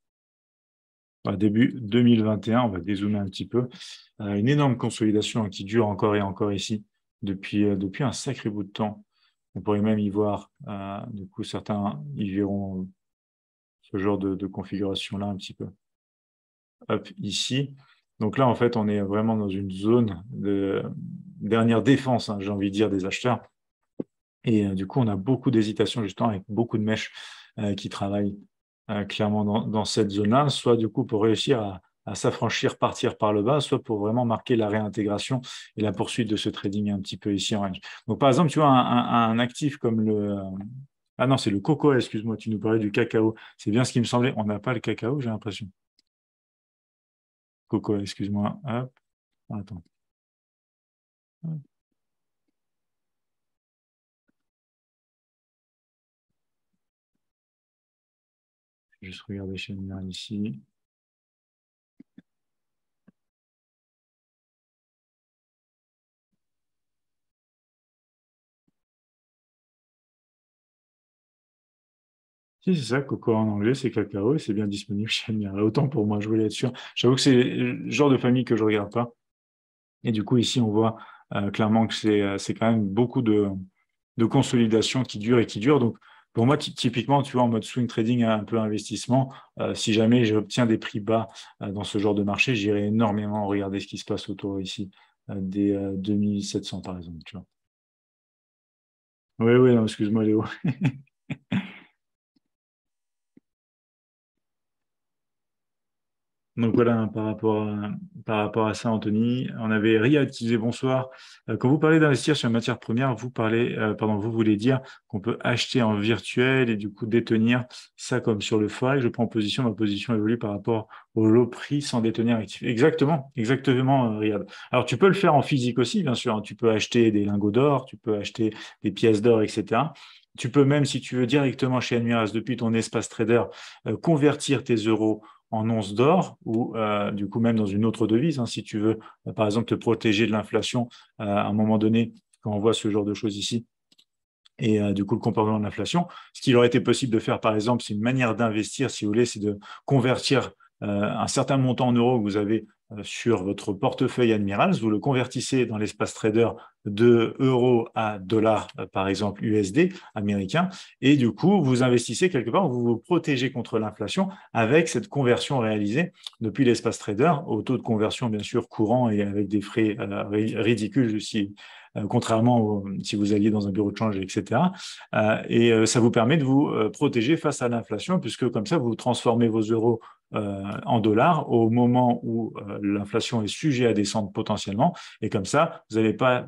Début 2021, on va dézoomer un petit peu. Une énorme consolidation qui dure encore et encore ici depuis un sacré bout de temps. On pourrait même y voir, du coup, certains y verront ce genre de configuration-là un petit peu. Hop, ici. Donc là, en fait, on est vraiment dans une zone de dernière défense, hein, j'ai envie de dire, des acheteurs. Et du coup, on a beaucoup d'hésitation, justement, avec beaucoup de mèches qui travaillent clairement dans cette zone-là, soit du coup pour réussir à s'affranchir, partir par le bas, soit pour vraiment marquer la réintégration et la poursuite de ce trading un petit peu ici en range. Donc, par exemple, tu vois, un actif comme le... Ah non, c'est le coco, excuse-moi, tu nous parlais du cacao. C'est bien ce qui me semblait. On n'a pas le cacao, j'ai l'impression. Coco, excuse-moi. Hop, attends. Hop, je vais juste regarder chez nous ici. Si, c'est ça, coco en anglais, c'est cacao et c'est bien disponible chez Admira. Autant pour moi, je voulais être sûr. J'avoue que c'est le genre de famille que je regarde pas. Et du coup, ici, on voit clairement que c'est quand même beaucoup de consolidation qui dure et qui dure. Donc, Pour moi, typiquement, tu vois, en mode swing trading, un peu investissement, si jamais j'obtiens des prix bas dans ce genre de marché, j'irai énormément regarder ce qui se passe autour ici, des 2700 par exemple, tu vois. Oui, oui, non, excuse-moi Léo. Donc voilà, hein, par rapport à ça, Anthony, on avait Riyad qui disait bonsoir. Quand vous parlez d'investir sur une matière première, vous voulez dire qu'on peut acheter en virtuel et du coup détenir ça comme sur le forex. Je prends position, ma position évolue par rapport au lot prix sans détenir actif. Exactement, exactement, Riyad. Alors tu peux le faire en physique aussi, bien sûr, hein. Tu peux acheter des lingots d'or, tu peux acheter des pièces d'or, etc. Tu peux même, si tu veux, directement chez Admiras, depuis ton espace trader, convertir tes euros en once d'or ou du coup même dans une autre devise, hein, si tu veux, par exemple, te protéger de l'inflation à un moment donné, quand on voit ce genre de choses ici, et du coup le comportement de l'inflation. Ce qu'il aurait été possible de faire, par exemple, c'est une manière d'investir, si vous voulez, c'est de convertir un certain montant en euros que vous avez sur votre portefeuille Admirals, vous le convertissez dans l'espace trader de euros à dollars, par exemple USD américain, et du coup, vous investissez quelque part, vous vous protégez contre l'inflation avec cette conversion réalisée depuis l'espace trader au taux de conversion, bien sûr, courant et avec des frais ridicules aussi, si vous alliez dans un bureau de change, etc. Ça vous permet de vous protéger face à l'inflation, puisque comme ça, vous transformez vos euros en dollars au moment où l'inflation est sujet à descendre potentiellement. Et comme ça, vous n'allez pas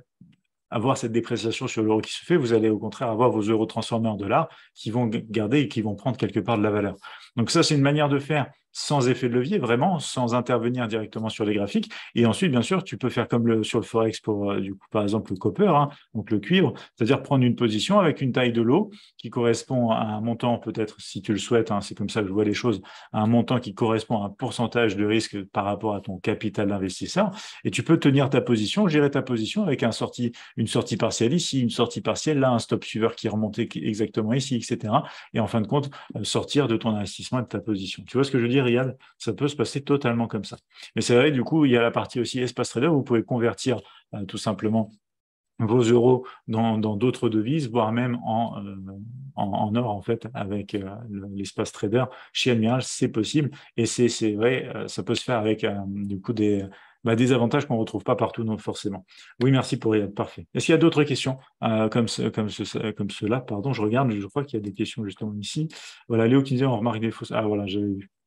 avoir cette dépréciation sur l'euro qui se fait, vous allez au contraire avoir vos euros transformés en dollars qui vont garder et qui vont prendre quelque part de la valeur. Donc ça, c'est une manière de faire sans effet de levier, vraiment, sans intervenir directement sur les graphiques. Et ensuite, bien sûr, tu peux faire comme sur le Forex pour, du coup, par exemple, le copper, hein, donc le cuivre, c'est-à-dire prendre une position avec une taille de lot qui correspond à un montant, peut-être, si tu le souhaites, hein, c'est comme ça que je vois les choses, à un montant qui correspond à un pourcentage de risque par rapport à ton capital d'investisseur. Et tu peux tenir ta position, gérer ta position avec une sortie partielle ici, une sortie partielle là, un stop suiveur qui remontait exactement ici, etc. Et en fin de compte, sortir de ton investissement et de ta position. Tu vois ce que je veux dire, Riyad? Ça peut se passer totalement comme ça. Mais c'est vrai, du coup, il y a la partie aussi espace trader où vous pouvez convertir tout simplement vos euros dans d'autres devises, voire même en or, en fait, avec l'espace trader. Chez Admiral, c'est possible. Et c'est vrai, ça peut se faire avec, du coup, des avantages qu'on ne retrouve pas partout, non, forcément. Oui, merci pour Riyad, parfait. Est-ce qu'il y a d'autres questions comme cela? Pardon, je regarde, je crois qu'il y a des questions justement ici. Voilà, Léo qui disait, on remarque des fausses. Ah, voilà,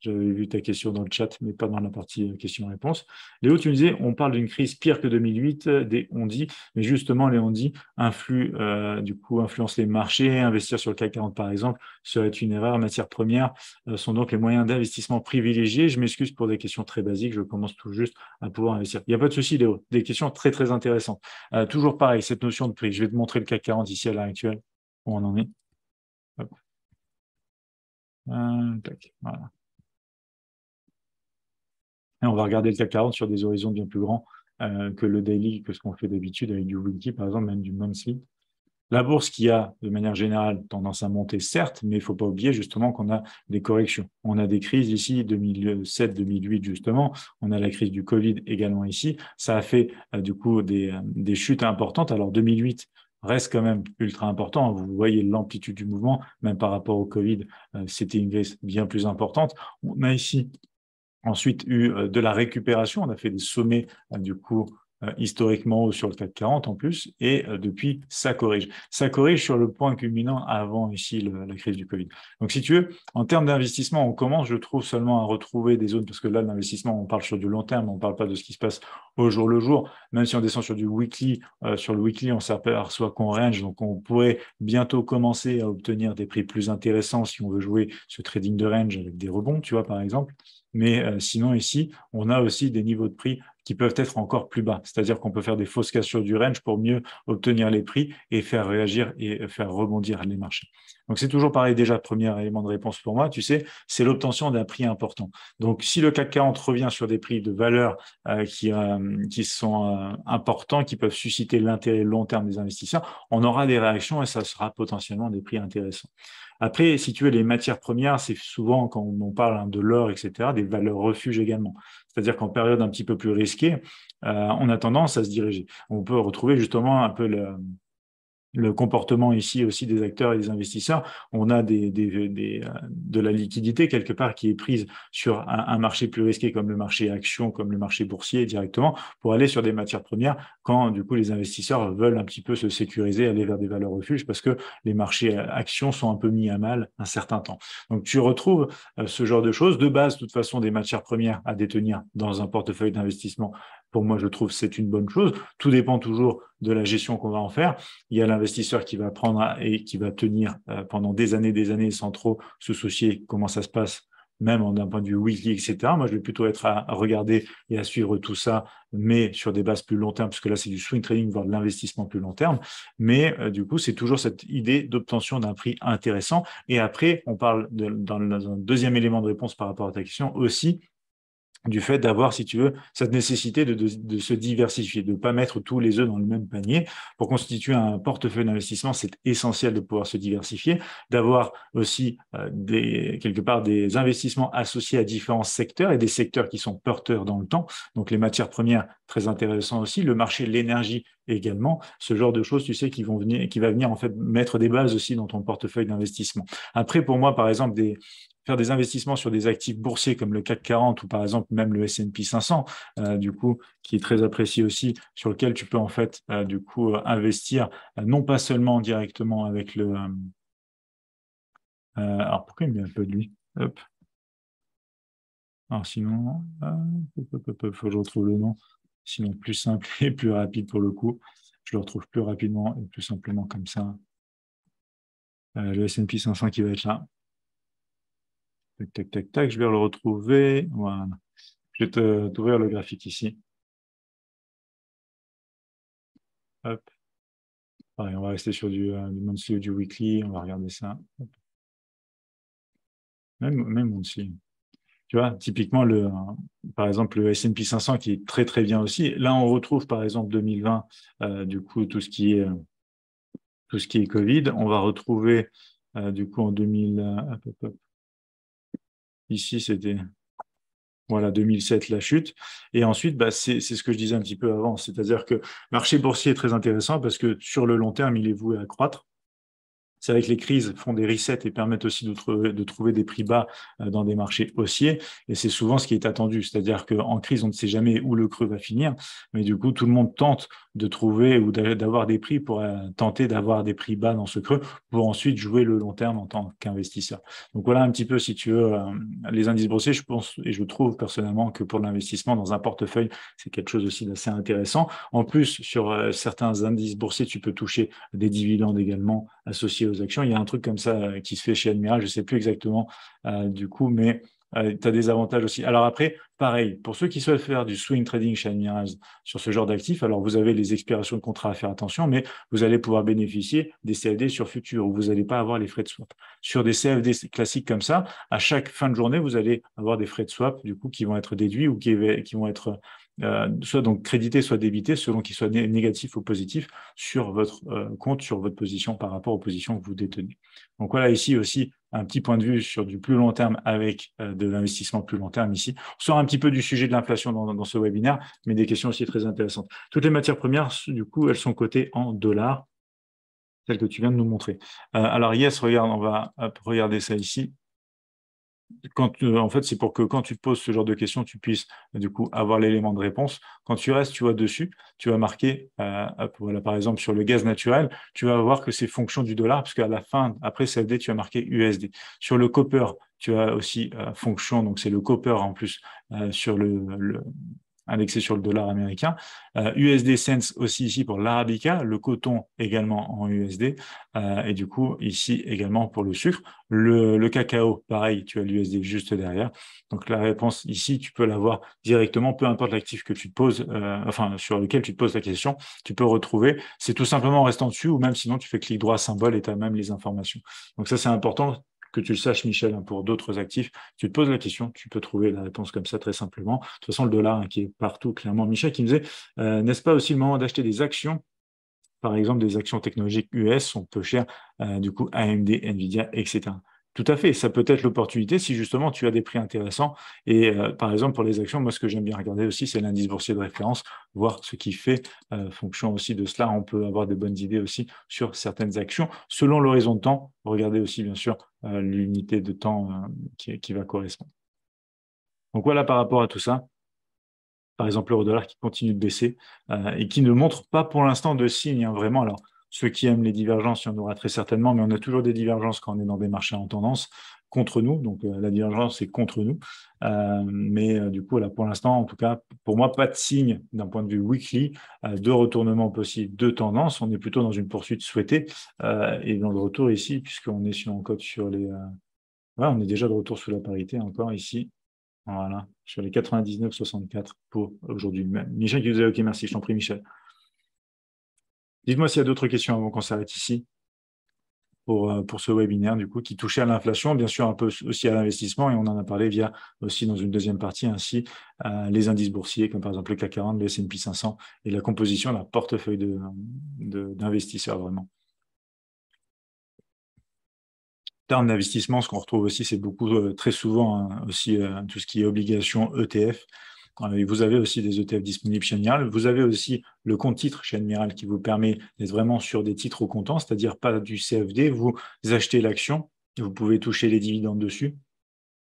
j'avais vu ta question dans le chat, mais pas dans la partie questions-réponses. Léo, tu me disais, on parle d'une crise pire que 2008, on dit, mais justement, Léon dit, influence les marchés, investir sur le CAC 40 par exemple, serait une erreur. Matières premières sont donc les moyens d'investissement privilégiés. Je m'excuse pour des questions très basiques, je commence tout juste à pouvoir investir. Il n'y a pas de souci, Léo, des questions très très intéressantes. Toujours pareil, cette notion de prix. Je vais te montrer le CAC 40 ici à l'heure actuelle, où on en est. Hop. Tac, voilà. Et on va regarder le CAC 40 sur des horizons bien plus grands que le daily, que ce qu'on fait d'habitude avec du weekly, par exemple, même du monthly. La bourse qui a, de manière générale, tendance à monter, certes, mais il ne faut pas oublier justement qu'on a des corrections. On a des crises ici, 2007-2008 justement. On a la crise du Covid également ici. Ça a fait du coup des chutes importantes. Alors 2008 reste quand même ultra important. Vous voyez l'amplitude du mouvement, même par rapport au Covid, c'était une crise bien plus importante. On a ici ensuite eu de la récupération. On a fait des sommets, du coup, historiquement sur le CAC 40 en plus, et depuis, ça corrige. Ça corrige sur le point culminant avant ici la crise du Covid. Donc, si tu veux, en termes d'investissement, on commence, je trouve, seulement à retrouver des zones, parce que là, l'investissement, on parle sur du long terme, on ne parle pas de ce qui se passe au jour le jour. Même si on descend sur du weekly, sur le weekly, on s'aperçoit qu'on range, donc on pourrait bientôt commencer à obtenir des prix plus intéressants si on veut jouer ce trading de range avec des rebonds, tu vois, par exemple. Mais sinon, ici, on a aussi des niveaux de prix qui peuvent être encore plus bas. C'est-à-dire qu'on peut faire des fausses cassures du range pour mieux obtenir les prix et faire réagir et faire rebondir les marchés. Donc, c'est toujours pareil. Déjà, premier élément de réponse pour moi, tu sais, c'est l'obtention d'un prix important. Donc, si le CAC 40 revient sur des prix de valeur qui sont importants, qui peuvent susciter l'intérêt long terme des investisseurs, on aura des réactions et ça sera potentiellement des prix intéressants. Après, si tu veux, les matières premières, c'est souvent, quand on parle de l'or, etc., des valeurs refuges également. C'est-à-dire qu'en période un petit peu plus risquée, on a tendance à se diriger. On peut retrouver justement un peu le comportement ici aussi des acteurs et des investisseurs. On a de la liquidité quelque part qui est prise sur un marché plus risqué comme le marché action, comme le marché boursier directement, pour aller sur des matières premières quand du coup les investisseurs veulent un petit peu se sécuriser, aller vers des valeurs refuges parce que les marchés actions sont un peu mis à mal un certain temps. Donc tu retrouves ce genre de choses. De base, de toute façon, des matières premières à détenir dans un portefeuille d'investissement, pour moi, je trouve que c'est une bonne chose. Tout dépend toujours de la gestion qu'on va en faire. Il y a l'investisseur qui va prendre et qui va tenir pendant des années sans trop se soucier comment ça se passe, même d'un point de vue weekly, etc. Moi, je vais plutôt être à regarder et à suivre tout ça, mais sur des bases plus long terme, parce que là, c'est du swing trading, voire de l'investissement plus long terme. Mais du coup, c'est toujours cette idée d'obtention d'un prix intéressant. Et après, on parle dans un deuxième élément de réponse par rapport à ta question aussi du fait d'avoir, si tu veux, cette nécessité de se diversifier, de ne pas mettre tous les œufs dans le même panier. Pour constituer un portefeuille d'investissement, c'est essentiel de pouvoir se diversifier, d'avoir aussi quelque part des investissements associés à différents secteurs et des secteurs qui sont porteurs dans le temps. Donc les matières premières, très intéressant aussi, le marché de l'énergie également, ce genre de choses, tu sais, qui va venir en fait mettre des bases aussi dans ton portefeuille d'investissement. Après, pour moi, par exemple, faire des investissements sur des actifs boursiers comme le CAC 40 ou par exemple même le S&P 500, du coup, qui est très apprécié aussi, sur lequel tu peux en fait, du coup, investir, non pas seulement directement avec le... alors, pourquoi il met un peu de lui? Hop. Alors, sinon, faut que je retrouve le nom. Sinon, plus simple et plus rapide pour le coup. Je le retrouve plus rapidement et plus simplement comme ça. Le S&P 500 qui va être là. Tac, tac, tac, tac, je vais le retrouver. Voilà. Je vais t'ouvrir le graphique ici. Hop. Pareil, on va rester sur du monthly ou du weekly. On va regarder ça. Hop. Même monthly. Tu vois, typiquement, par exemple, le S&P 500 qui est très, très bien aussi. Là, on retrouve, par exemple, 2020, du coup, tout ce qui est Covid. On va retrouver, du coup, en 2000, hop, hop, hop. Ici, c'était... Voilà, 2007, la chute. Et ensuite, bah, c'est ce que je disais un petit peu avant. C'est-à-dire que le marché boursier est très intéressant parce que sur le long terme, il est voué à croître. C'est vrai que les crises font des resets et permettent aussi de trouver des prix bas dans des marchés haussiers. Et c'est souvent ce qui est attendu. C'est-à-dire qu'en crise, on ne sait jamais où le creux va finir. Mais du coup, tout le monde tente de trouver ou d'avoir des prix pour tenter d'avoir des prix bas dans ce creux pour ensuite jouer le long terme en tant qu'investisseur. Donc voilà un petit peu, si tu veux, les indices boursiers, je pense et je trouve personnellement que pour l'investissement dans un portefeuille, c'est quelque chose aussi d'assez intéressant. En plus, sur certains indices boursiers, tu peux toucher des dividendes également associés aux actions. Il y a un truc comme ça qui se fait chez Admiral, je ne sais plus exactement du coup, mais tu as des avantages aussi. Alors après, pareil, pour ceux qui souhaitent faire du swing trading chez Admiral sur ce genre d'actifs, alors vous avez les expirations de contrats à faire attention, mais vous allez pouvoir bénéficier des CFD sur futur où vous n'allez pas avoir les frais de swap. Sur des CFD classiques comme ça, à chaque fin de journée, vous allez avoir des frais de swap du coup qui vont être déduits ou qui vont être soit donc crédités, soit débités, selon qu'ils soient négatifs ou positifs sur votre compte, sur votre position par rapport aux positions que vous détenez. Donc voilà ici aussi un petit point de vue sur du plus long terme avec de l'investissement plus long terme ici. On sort un petit peu du sujet de l'inflation dans ce webinaire, mais des questions aussi très intéressantes. Toutes les matières premières, du coup, elles sont cotées en dollars, celles que tu viens de nous montrer. Alors yes, regarde, on va regarder ça ici. En fait, c'est pour que quand tu te poses ce genre de questions, tu puisses du coup avoir l'élément de réponse. Quand tu restes, tu vois dessus, tu vas marquer, voilà, par exemple sur le gaz naturel, tu vas voir que c'est fonction du dollar, parce qu'à la fin, après CFD, tu as marqué USD. Sur le copper, tu as aussi fonction, donc c'est le copper en plus sur indexé sur le dollar américain. USD cents aussi ici pour l'arabica, le coton également en USD, et du coup ici également pour le sucre. Le cacao, pareil, tu as l'USD juste derrière. Donc la réponse ici, tu peux l'avoir directement, peu importe l'actif que tu te poses, enfin sur lequel tu te poses la question, tu peux retrouver. C'est tout simplement en restant dessus, ou même sinon tu fais clic droit symbole et tu as même les informations. Donc ça c'est important que tu le saches, Michel, hein, pour d'autres actifs. Tu te poses la question, tu peux trouver la réponse comme ça très simplement. De toute façon, le dollar hein, qui est partout, clairement. Michel qui me disait, n'est-ce pas aussi le moment d'acheter des actions, par exemple des actions technologiques US sont peu chères, du coup AMD, Nvidia, etc. Tout à fait, ça peut être l'opportunité si justement tu as des prix intéressants. Et par exemple, pour les actions, moi, ce que j'aime bien regarder aussi, c'est l'indice boursier de référence, voir ce qui fait. Fonction aussi de cela, on peut avoir de bonnes idées aussi sur certaines actions. Selon l'horizon de temps, regardez aussi, bien sûr, l'unité de temps qui va correspondre. Donc voilà par rapport à tout ça. Par exemple, l'euro-dollar qui continue de baisser et qui ne montre pas pour l'instant de signes, hein, vraiment. Alors, ceux qui aiment les divergences, il y en aura très certainement, mais on a toujours des divergences quand on est dans des marchés en tendance contre nous. Donc, la divergence, c'est contre nous. Mais du coup, là, pour l'instant, en tout cas, pour moi, pas de signe d'un point de vue weekly de retournement possible de tendance. On est plutôt dans une poursuite souhaitée et dans le retour ici, puisqu'on est sur encore sur les. Ouais, on est déjà de retour sous la parité encore ici. Voilà, sur les 99,64 pour aujourd'hui. Michel qui vous a OK, merci, je t'en prie, Michel. Dites-moi s'il y a d'autres questions avant qu'on s'arrête ici pour ce webinaire, du coup, qui touchait à l'inflation, bien sûr, un peu aussi à l'investissement, et on en a parlé via aussi dans une deuxième partie, ainsi les indices boursiers, comme par exemple le CAC 40, le S&P 500, et la composition d'un portefeuille d'investisseurs, vraiment. En termes d'investissement, ce qu'on retrouve aussi, c'est beaucoup, très souvent, hein, aussi tout ce qui est obligations ETF. Vous avez aussi des ETF disponibles chez Admiral. Vous avez aussi le compte titre chez Admiral qui vous permet d'être vraiment sur des titres au comptant, c'est-à-dire pas du CFD. Vous achetez l'action, vous pouvez toucher les dividendes dessus.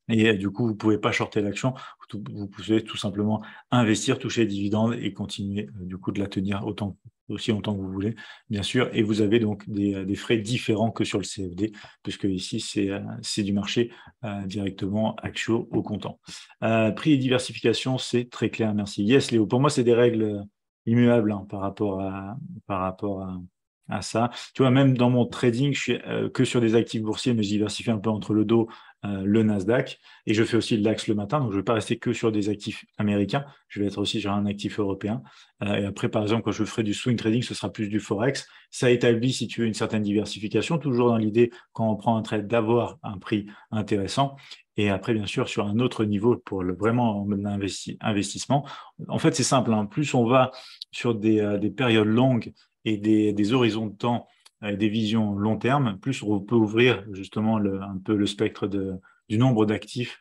Et du coup, vous ne pouvez pas shorter l'action, vous pouvez tout simplement investir, toucher les dividendes et continuer du coup de la tenir aussi longtemps que vous voulez, bien sûr. Et vous avez donc des frais différents que sur le CFD, puisque ici, c'est du marché directement action au comptant. Prix et diversification, c'est très clair, merci. Yes, Léo, pour moi, c'est des règles immuables hein, par rapport à ça. Tu vois, même dans mon trading, je suis que sur des actifs boursiers, mais je diversifie un peu entre le dos, le Nasdaq, et je fais aussi le DAX le matin, donc je ne vais pas rester que sur des actifs américains, je vais être aussi sur un actif européen. Et après, par exemple, quand je ferai du swing trading, ce sera plus du Forex. Ça établit, si tu veux, une certaine diversification, toujours dans l'idée, quand on prend un trade, d'avoir un prix intéressant. Et après, bien sûr, sur un autre niveau pour vraiment investissement. En fait, c'est simple, hein. Plus on va sur des périodes longues et des horizons de temps, des visions long terme, plus on peut ouvrir justement un peu le spectre du nombre d'actifs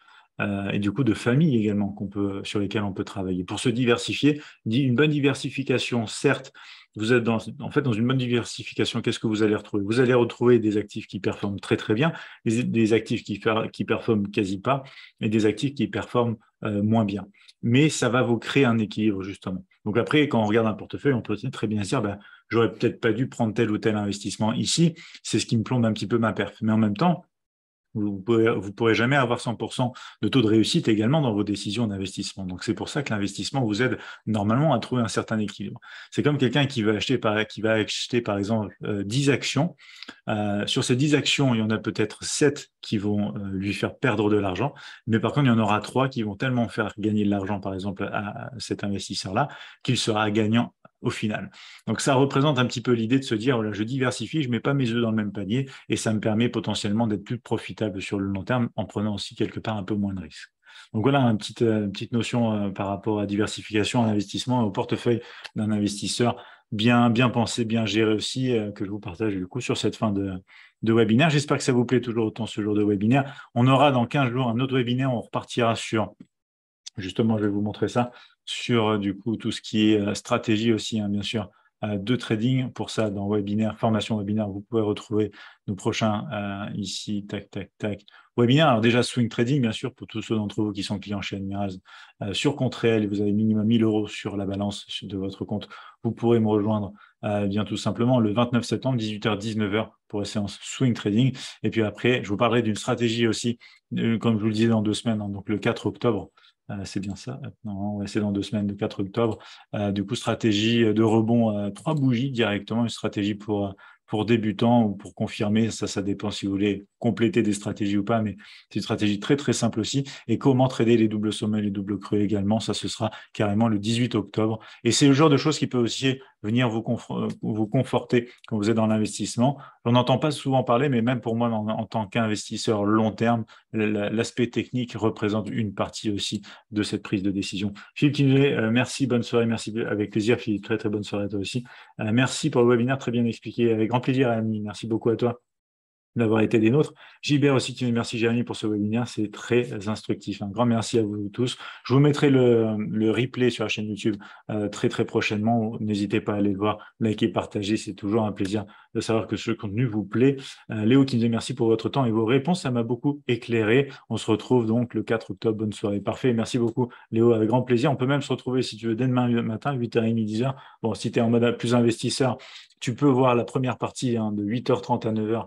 et du coup de familles également sur lesquelles on peut travailler. Pour se diversifier, une bonne diversification, certes, vous êtes en fait dans une bonne diversification, qu'est-ce que vous allez retrouver? Vous allez retrouver des actifs qui performent très très bien, des actifs qui performent quasi pas, et des actifs qui performent moins bien. Mais ça va vous créer un équilibre justement. Donc après, quand on regarde un portefeuille, on peut très bien se dire, ben, j'aurais peut-être pas dû prendre tel ou tel investissement ici. C'est ce qui me plombe un petit peu ma perf. Mais en même temps, vous pourrez jamais avoir 100% de taux de réussite également dans vos décisions d'investissement. Donc, c'est pour ça que l'investissement vous aide normalement à trouver un certain équilibre. C'est comme quelqu'un qui va acheter, par exemple, 10 actions. Sur ces 10 actions, il y en a peut-être 7 qui vont lui faire perdre de l'argent. Mais par contre, il y en aura 3 qui vont tellement faire gagner de l'argent, par exemple, à cet investisseur-là, qu'il sera gagnant au final. Donc ça représente un petit peu l'idée de se dire, voilà, je diversifie, je ne mets pas mes œufs dans le même panier et ça me permet potentiellement d'être plus profitable sur le long terme en prenant aussi quelque part un peu moins de risques. Donc voilà une petite notion par rapport à diversification, à l'investissement, au portefeuille d'un investisseur bien pensé, bien géré aussi, que je vous partage du coup sur cette fin de webinaire. J'espère que ça vous plaît toujours autant ce jour de webinaire. On aura dans 15 jours un autre webinaire, on repartira sur, justement, je vais vous montrer ça, sur du coup tout ce qui est stratégie aussi, hein, bien sûr, de trading. Pour ça, dans webinaire, formation webinaire, vous pouvez retrouver nos prochains ici, tac, tac, tac. Webinaire, alors déjà swing trading, bien sûr, pour tous ceux d'entre vous qui sont clients chez Admirals, sur compte réel, et vous avez minimum 1000 euros sur la balance de votre compte, vous pourrez me rejoindre bien tout simplement le 29 septembre, 18h-19h pour la séance swing trading. Et puis après, je vous parlerai d'une stratégie aussi, comme je vous le disais, dans 2 semaines, hein, donc le 4 octobre. C'est bien ça. Non, ouais, c'est dans 2 semaines, le 4 octobre. Du coup, stratégie de rebond 3 bougies directement, une stratégie pour débutants ou pour confirmer. Ça dépend si vous voulez compléter des stratégies ou pas, mais c'est une stratégie très, très simple aussi. Et comment trader les doubles sommets, les doubles creux également, ça, ce sera carrément le 18 octobre. Et c'est le genre de choses qui peut aussi venir vous conforter quand vous êtes dans l'investissement. On n'entend pas souvent parler, mais même pour moi, en tant qu'investisseur long terme, l'aspect technique représente une partie aussi de cette prise de décision. Philippe Tinuet, merci, bonne soirée, merci avec plaisir Philippe, très très bonne soirée à toi aussi. Merci pour le webinaire, très bien expliqué, avec grand plaisir Annie, merci beaucoup à toi. d'avoir été des nôtres. Gilbert aussi qui nous dit merci Jérémy pour ce webinaire, c'est très instructif. Un grand merci à vous tous. Je vous mettrai le replay sur la chaîne YouTube très très prochainement. N'hésitez pas à aller le voir, liker, partager, c'est toujours un plaisir de savoir que ce contenu vous plaît. Léo qui nous dit merci pour votre temps et vos réponses, ça m'a beaucoup éclairé. On se retrouve donc le 4 octobre, bonne soirée. Parfait, merci beaucoup Léo, avec grand plaisir. On peut même se retrouver si tu veux dès demain matin, 8h30, 10h. Bon, si tu es en mode plus investisseur, tu peux voir la première partie de 8h30 à 9h,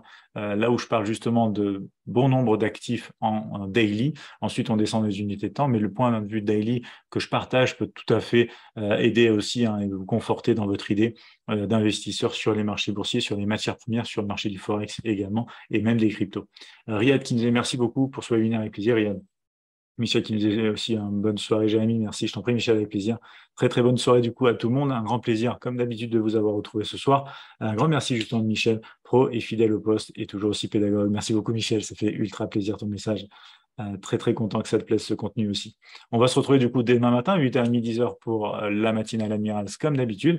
là où je parle justement de bon nombre d'actifs en daily. Ensuite, on descend des unités de temps, mais le point de vue daily que je partage peut tout à fait aider aussi et vous conforter dans votre idée d'investisseur sur les marchés boursiers, sur les matières premières, sur le marché du Forex également, et même des cryptos. Riyad qui nous dit merci beaucoup pour ce webinaire, avec plaisir. Riyad. Michel qui nous disait aussi une bonne soirée, Jérémy. Merci, je t'en prie, Michel, avec plaisir. Très, très bonne soirée du coup à tout le monde. Un grand plaisir, comme d'habitude, de vous avoir retrouvé ce soir. Un grand merci justement de Michel, pro et fidèle au poste et toujours aussi pédagogue. Merci beaucoup, Michel. Ça fait ultra plaisir ton message. Très, très content que ça te plaise ce contenu aussi. On va se retrouver du coup demain matin, 8h30, 10h pour la matinale Admirals comme d'habitude.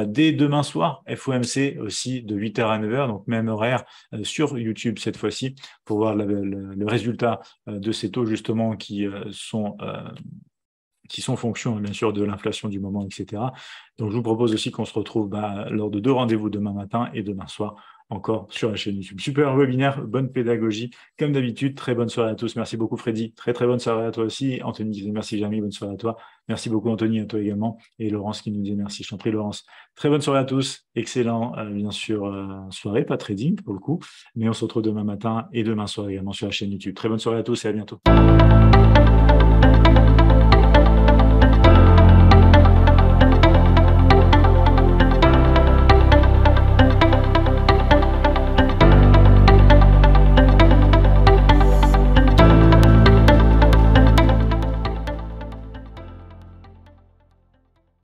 Dès demain soir, FOMC aussi de 8h à 9h, donc même horaire sur YouTube cette fois-ci pour voir le résultat de ces taux justement qui sont fonction bien sûr de l'inflation du moment, etc. Donc je vous propose aussi qu'on se retrouve lors de 2 rendez-vous demain matin et demain soir encore sur la chaîne YouTube. Super webinaire, bonne pédagogie, comme d'habitude. Très bonne soirée à tous. Merci beaucoup Freddy. Très très bonne soirée à toi aussi. Anthony qui dit merci Jérémy, bonne soirée à toi. Merci beaucoup Anthony, à toi également. Et Laurence qui nous dit merci. Je t'en prie Laurence. Très bonne soirée à tous. Excellent, bien sûr, soirée, pas trading pour le coup. Mais on se retrouve demain matin et demain soir également sur la chaîne YouTube. Très bonne soirée à tous et à bientôt.